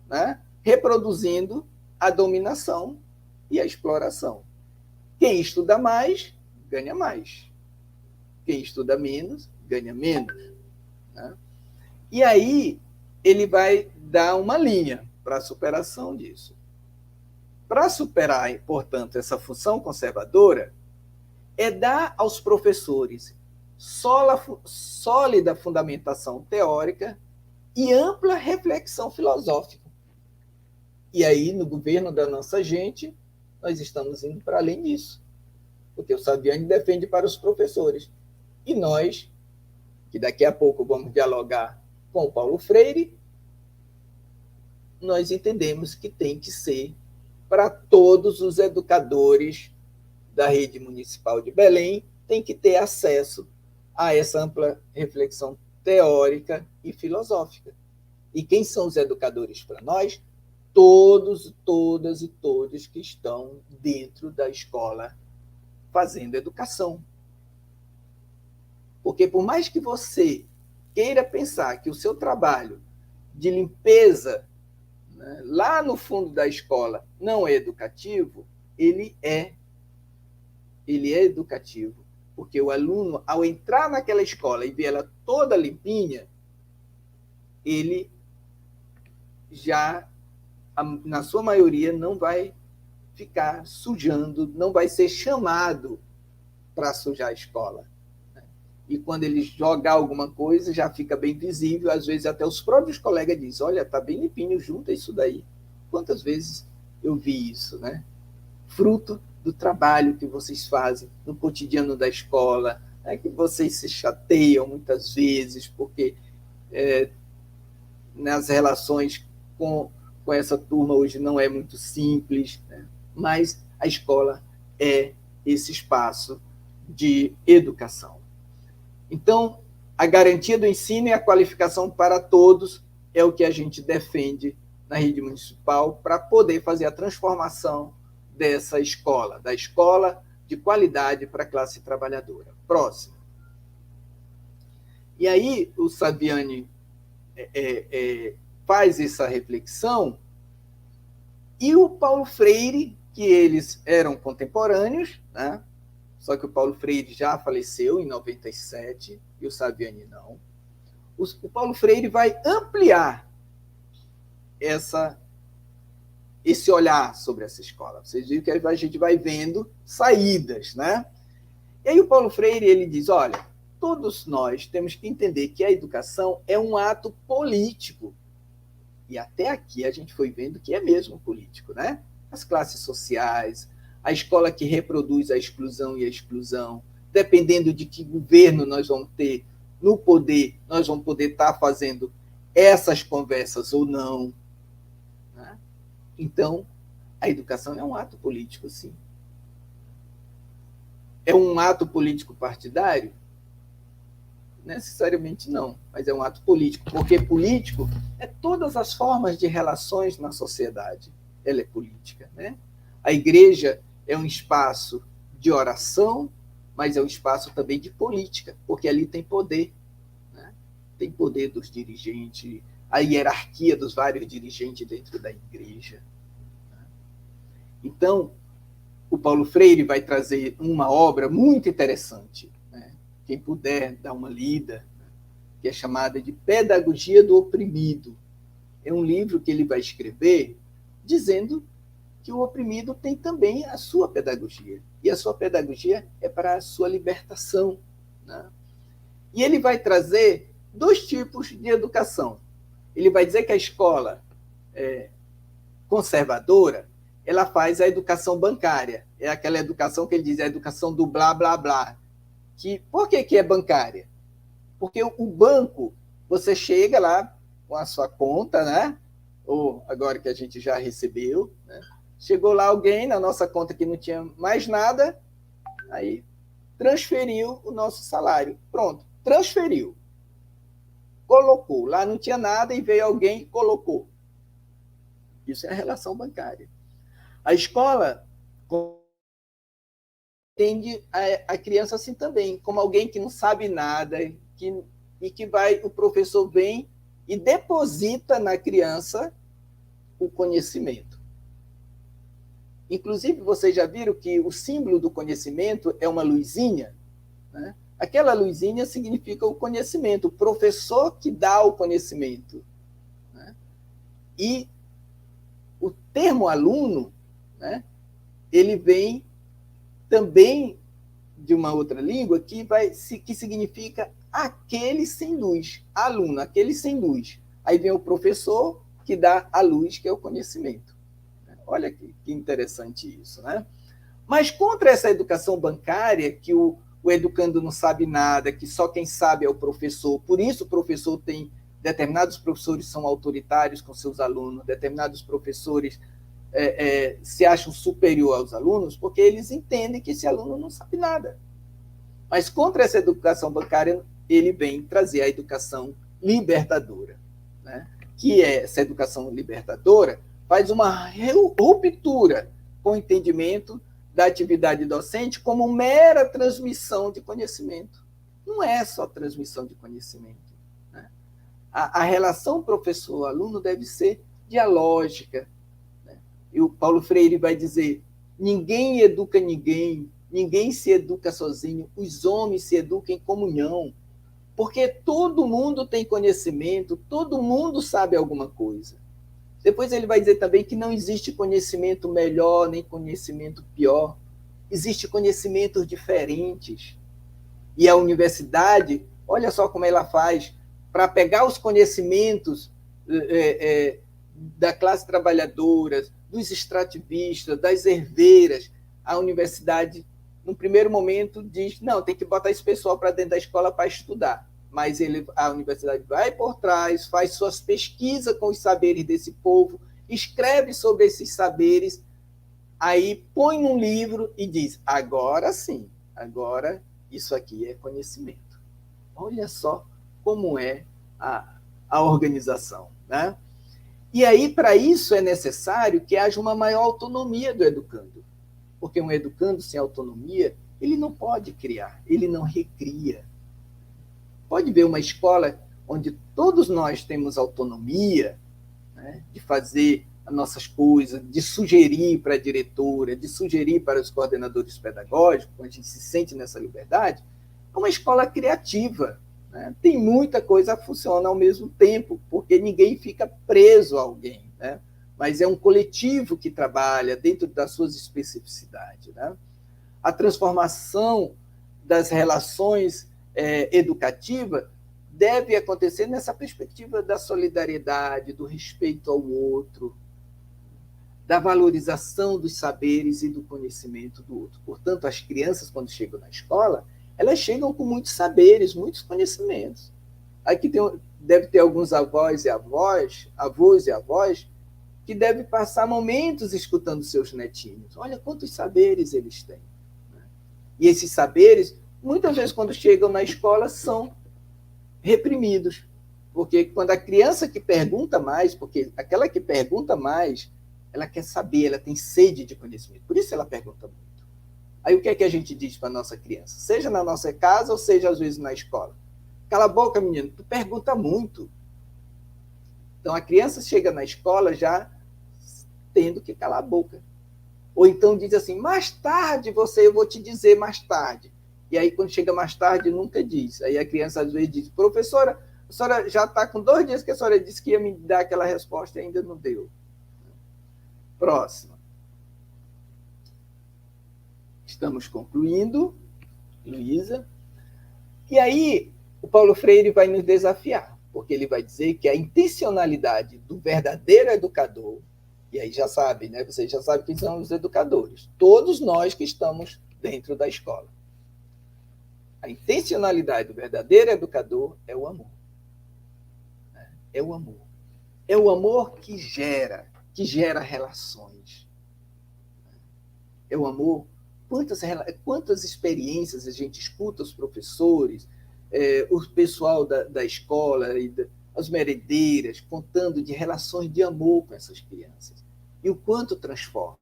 né, reproduzindo a dominação e a exploração. Quem estuda mais, ganha mais. Quem estuda menos, ganha menos, né? E aí, ele vai dar uma linha para a superação disso. Para superar, portanto, essa função conservadora, é dar aos professores sólida fundamentação teórica e ampla reflexão filosófica. E aí, no governo da nossa gente, nós estamos indo para além disso. Porque o Saviani defende para os professores. E nós, que daqui a pouco vamos dialogar com o Paulo Freire, nós entendemos que tem que ser para todos os educadores da Rede Municipal de Belém, tem que ter acesso a essa ampla reflexão teórica e filosófica. E quem são os educadores para nós? Todos, todas e todos que estão dentro da escola fazendo educação. Porque por mais que você queira pensar que o seu trabalho de limpeza, né, lá no fundo da escola não é educativo, ele é educativo. Porque o aluno, ao entrar naquela escola e ver ela toda limpinha, ele já, na sua maioria, não vai ficar sujando, não vai ser chamado para sujar a escola. E quando ele jogar alguma coisa, já fica bem visível, às vezes até os próprios colegas dizem, olha, está bem limpinho, junta isso daí. Quantas vezes eu vi isso, né? Fruto do trabalho que vocês fazem no cotidiano da escola, que vocês se chateiam muitas vezes, porque nas relações com essa turma hoje não é muito simples, né? Mas a escola é esse espaço de educação. Então, a garantia do ensino e a qualificação para todos é o que a gente defende na rede municipal para poder fazer a transformação dessa escola, da escola de qualidade para a classe trabalhadora. Próximo. E aí o Saviani faz essa reflexão, e o Paulo Freire, que eles eram contemporâneos, né? Só que o Paulo Freire já faleceu em 97 e o Saviani não. O Paulo Freire vai ampliar esse olhar sobre essa escola. Vocês viram que a gente vai vendo saídas, né? E aí o Paulo Freire ele diz, olha, todos nós temos que entender que a educação é um ato político. E até aqui a gente foi vendo que é mesmo político, né? As classes sociais, a escola que reproduz a exclusão e a exclusão, dependendo de que governo nós vamos ter no poder, nós vamos poder estar fazendo essas conversas ou não, né? Então, a educação é um ato político, sim. É um ato político partidário? Necessariamente não, mas é um ato político, porque político é todas as formas de relações na sociedade. Ela é política, né? A igreja é um espaço de oração, mas é um espaço também de política, porque ali tem poder, né? Tem poder dos dirigentes, a hierarquia dos vários dirigentes dentro da igreja. Então, o Paulo Freire vai trazer uma obra muito interessante, né? Quem puder dar uma lida, que é chamada de Pedagogia do Oprimido. É um livro que ele vai escrever dizendo que o oprimido tem também a sua pedagogia. E a sua pedagogia é para a sua libertação, né? E ele vai trazer 2 tipos de educação. Ele vai dizer que a escola conservadora, ela faz a educação bancária. É aquela educação que ele diz, a educação do blá, blá, blá. Por que é bancária? Porque o banco, você chega lá com a sua conta, né? Ou agora que a gente já recebeu, né? Chegou lá alguém na nossa conta que não tinha mais nada, aí transferiu o nosso salário. Pronto, transferiu. Colocou. Lá não tinha nada e veio alguém e colocou. Isso é a relação bancária. A escola entende a criança assim também, como alguém que não sabe nada, e que o professor vem e deposita na criança o conhecimento. Inclusive, vocês já viram que o símbolo do conhecimento é uma luzinha, né? Aquela luzinha significa o conhecimento, o professor que dá o conhecimento, né? E o termo aluno, né, ele vem também de uma outra língua que significa aquele sem luz, aluno, aquele sem luz. Aí vem o professor que dá a luz, que é o conhecimento. Olha que interessante isso, né? Mas contra essa educação bancária, que o educando não sabe nada, que só quem sabe é o professor, por isso o professor tem, determinados professores são autoritários com seus alunos, determinados professores se acham superior aos alunos, porque eles entendem que esse aluno não sabe nada. Mas contra essa educação bancária, ele vem trazer a educação libertadora, né? Que essa educação libertadora faz uma ruptura com o entendimento da atividade docente como mera transmissão de conhecimento. Não é só transmissão de conhecimento, né? A relação professor-aluno deve ser dialógica, né? E o Paulo Freire vai dizer, ninguém educa ninguém, ninguém se educa sozinho, os homens se educam em comunhão, porque todo mundo tem conhecimento, todo mundo sabe alguma coisa. Depois ele vai dizer também que não existe conhecimento melhor nem conhecimento pior. Existem conhecimentos diferentes. E a universidade, olha só como ela faz, para pegar os conhecimentos da classe trabalhadora, dos extrativistas, das herveiras, a universidade, no primeiro momento, diz, não, tem que botar esse pessoal para dentro da escola para estudar. Mas a universidade vai por trás, faz suas pesquisas com os saberes desse povo, escreve sobre esses saberes, aí põe num livro e diz, agora sim, agora isso aqui é conhecimento. Olha só como é a organização, né? E aí, para isso, é necessário que haja uma maior autonomia do educando. Porque um educando sem autonomia, ele não pode criar, ele não recria. Pode ver uma escola onde todos nós temos autonomia, né, de fazer as nossas coisas, de sugerir para a diretora, de sugerir para os coordenadores pedagógicos, quando a gente se sente nessa liberdade, é uma escola criativa. Né? Tem muita coisa que funciona ao mesmo tempo, porque ninguém fica preso a alguém, né? Mas é um coletivo que trabalha dentro das suas especificidades. Né? A transformação das relações educativas deve acontecer nessa perspectiva da solidariedade, do respeito ao outro, da valorização dos saberes e do conhecimento do outro. Portanto, as crianças, quando chegam na escola, elas chegam com muitos saberes, muitos conhecimentos. Aqui deve ter alguns avós e avós, que devem passar momentos escutando seus netinhos. Olha quantos saberes eles têm. E esses saberes, muitas vezes, quando chegam na escola, são reprimidos. Porque quando a criança que pergunta mais, porque aquela que pergunta mais, ela quer saber, ela tem sede de conhecimento. Por isso ela pergunta muito. Aí o que é que a gente diz para a nossa criança? Seja na nossa casa ou seja, às vezes, na escola. Cala a boca, menino, tu pergunta muito. Então, a criança chega na escola já tendo que calar a boca. Ou então diz assim, mais tarde eu vou te dizer mais tarde. E aí, quando chega mais tarde, nunca diz. Aí a criança, às vezes, diz, professora, a senhora já está com 2 dias que a senhora disse que ia me dar aquela resposta e ainda não deu. Próxima. Estamos concluindo, Luísa. E aí, o Paulo Freire vai nos desafiar, porque ele vai dizer que a intencionalidade do verdadeiro educador, e aí já sabe, né? Vocês já sabem quem são os educadores. Todos nós que estamos dentro da escola. A intencionalidade do verdadeiro educador é o amor. É o amor. É o amor que gera relações. É o amor. Quantas experiências a gente escuta os professores, o pessoal da escola, as merendeiras, contando de relações de amor com essas crianças. E o quanto transforma.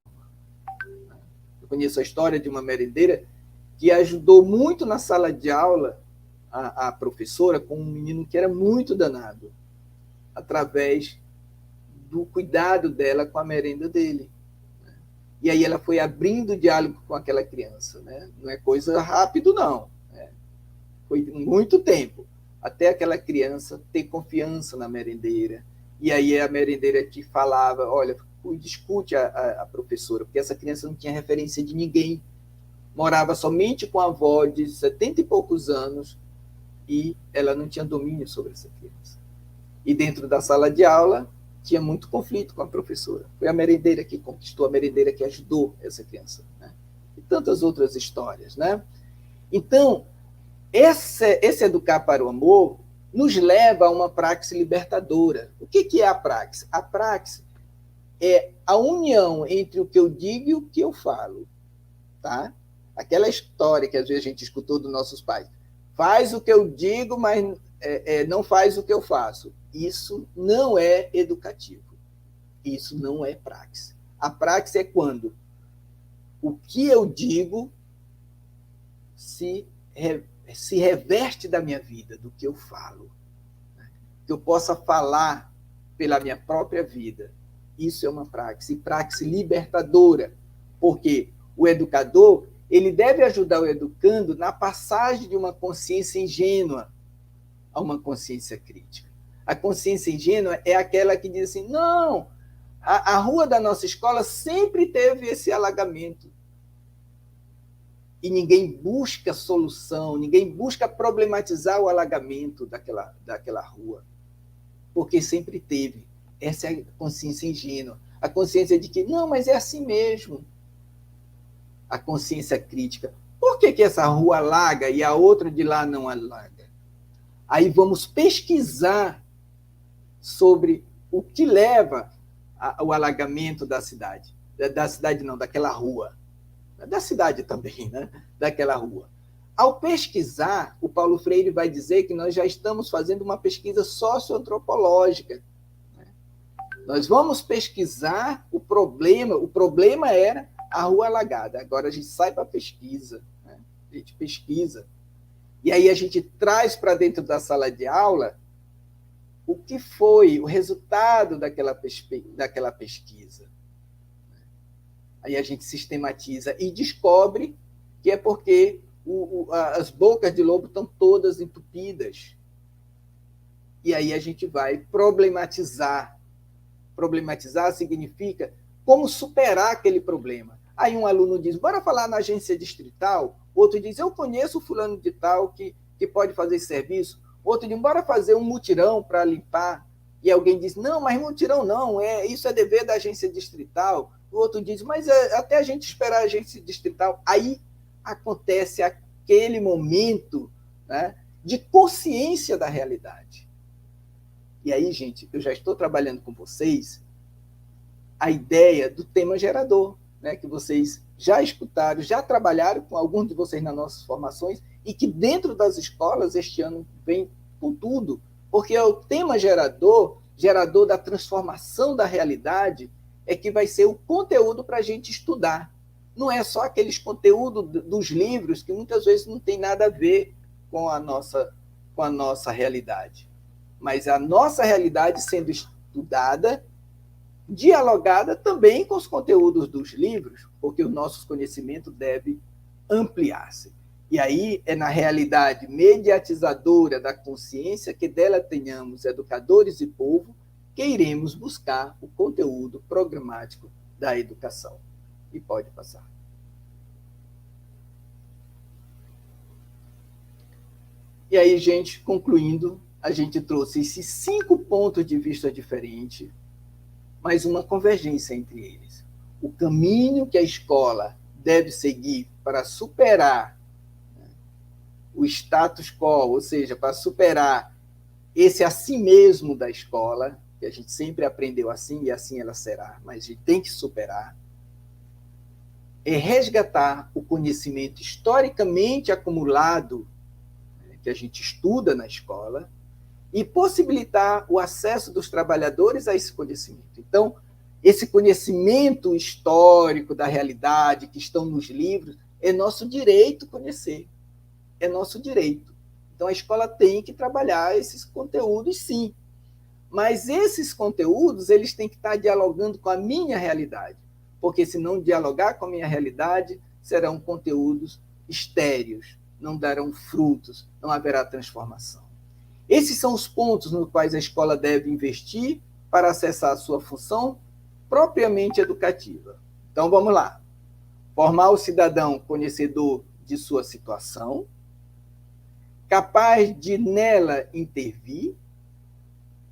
Eu conheço a história de uma merendeira que ajudou muito na sala de aula a professora com um menino que era muito danado, através do cuidado dela com a merenda dele. E aí ela foi abrindo o diálogo com aquela criança. Né? Não é coisa rápido, não. Foi muito tempo, até aquela criança ter confiança na merendeira. E aí a merendeira que falava, olha, discute a professora, porque essa criança não tinha referência de ninguém. Morava somente com a avó de 70 e poucos anos e ela não tinha domínio sobre essa criança. E dentro da sala de aula, tinha muito conflito com a professora. Foi a merendeira que conquistou, a merendeira que ajudou essa criança. Né? E tantas outras histórias. Né? Então, esse educar para o amor nos leva a uma praxe libertadora. O que é a praxe? A praxe é a união entre o que eu digo e o que eu falo. Tá? Aquela história que às vezes a gente escutou dos nossos pais. Faz o que eu digo, mas não faz o que eu faço. Isso não é educativo. Isso não é praxe. A praxe é quando o que eu digo se reverte da minha vida, do que eu falo. Que eu possa falar pela minha própria vida. Isso é uma praxe. E praxe libertadora. Porque o educador, ele deve ajudar o educando na passagem de uma consciência ingênua a uma consciência crítica. A consciência ingênua é aquela que diz assim, não, a rua da nossa escola sempre teve esse alagamento. E ninguém busca solução, ninguém busca problematizar o alagamento daquela rua. Porque sempre teve. Essa é a consciência ingênua. A consciência de que, não, mas é assim mesmo. a consciência crítica. Por que essa rua alaga e a outra de lá não alaga? Aí vamos pesquisar sobre o que leva ao alagamento da cidade. Da cidade não, daquela rua. Da cidade também, né? Daquela rua. Ao pesquisar, o Paulo Freire vai dizer que nós já estamos fazendo uma pesquisa socioantropológica. Nós vamos pesquisar o problema era a rua alagada. Agora a gente sai para a pesquisa, né? A gente pesquisa. E aí a gente traz para dentro da sala de aula o que foi o resultado daquela pesquisa. Aí a gente sistematiza e descobre que é porque as bocas de lobo estão todas entupidas. E aí a gente vai problematizar. Problematizar significa como superar aquele problema. Aí um aluno diz, bora falar na agência distrital. Outro diz, eu conheço o fulano de tal que pode fazer esse serviço. Outro diz, bora fazer um mutirão para limpar. E alguém diz, não, mas mutirão não, isso é dever da agência distrital. O outro diz, mas até a gente esperar a agência distrital. Aí acontece aquele momento, né, de consciência da realidade. E aí, gente, eu já estou trabalhando com vocês a ideia do tema gerador, né, que vocês já escutaram, já trabalharam com alguns de vocês nas nossas formações e que dentro das escolas este ano vem com tudo, porque é o tema gerador da transformação da realidade, é que vai ser o conteúdo para a gente estudar. Não é só aqueles conteúdos dos livros que muitas vezes não tem nada a ver com a nossa realidade. Mas a nossa realidade sendo estudada, dialogada também com os conteúdos dos livros, porque o nosso conhecimento deve ampliar-se. E aí é na realidade mediatizadora da consciência que dela tenhamos educadores e povo que iremos buscar o conteúdo programático da educação. E pode passar. E aí, gente, concluindo, a gente trouxe esses 5 pontos de vista diferentes, mas uma convergência entre eles. O caminho que a escola deve seguir para superar, né, o status quo, ou seja, para superar esse a si mesmo da escola, que a gente sempre aprendeu assim e assim ela será, mas a gente tem que superar, é resgatar o conhecimento historicamente acumulado, né, que a gente estuda na escola, e possibilitar o acesso dos trabalhadores a esse conhecimento. Então, esse conhecimento histórico da realidade que estão nos livros, é nosso direito conhecer, é nosso direito. Então, a escola tem que trabalhar esses conteúdos, sim. Mas esses conteúdos, eles têm que estar dialogando com a minha realidade, porque se não dialogar com a minha realidade, serão conteúdos estéreos, não darão frutos, não haverá transformação. Esses são os pontos nos quais a escola deve investir para acessar a sua função propriamente educativa. Então, vamos lá. Formar o cidadão conhecedor de sua situação, capaz de nela intervir,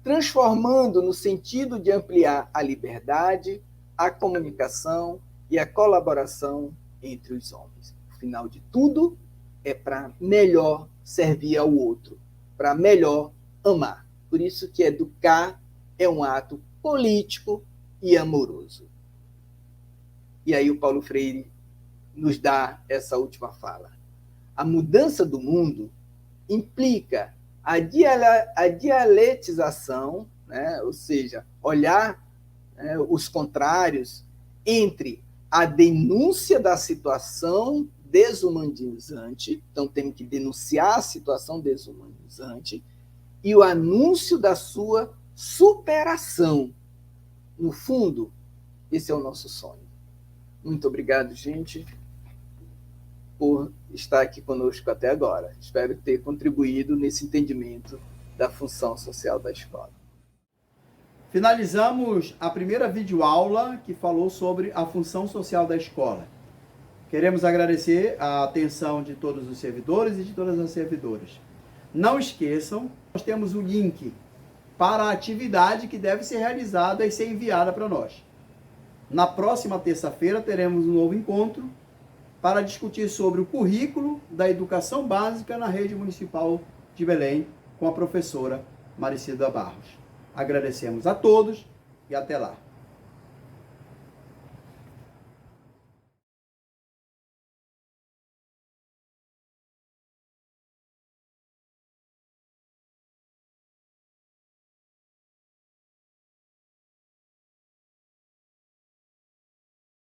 transformando no sentido de ampliar a liberdade, a comunicação e a colaboração entre os homens. O final de tudo é para melhor servir ao outro, para melhor amar. Por isso que educar é um ato político e amoroso. E aí o Paulo Freire nos dá essa última fala. A mudança do mundo implica a dialetização, né? Ou seja, olhar, né, os contrários entre a denúncia da situação desumanizante, então temos que denunciar a situação desumanizante, e o anúncio da sua superação. No fundo, esse é o nosso sonho. Muito obrigado, gente, por estar aqui conosco até agora. Espero ter contribuído nesse entendimento da função social da escola. Finalizamos a primeira videoaula que falou sobre a função social da escola. Queremos agradecer a atenção de todos os servidores e de todas as servidoras. Não esqueçam, nós temos o link para a atividade que deve ser realizada e ser enviada para nós. Na próxima terça-feira teremos um novo encontro para discutir sobre o currículo da educação básica na rede municipal de Belém, com a professora Maricida Barros. Agradecemos a todos e até lá.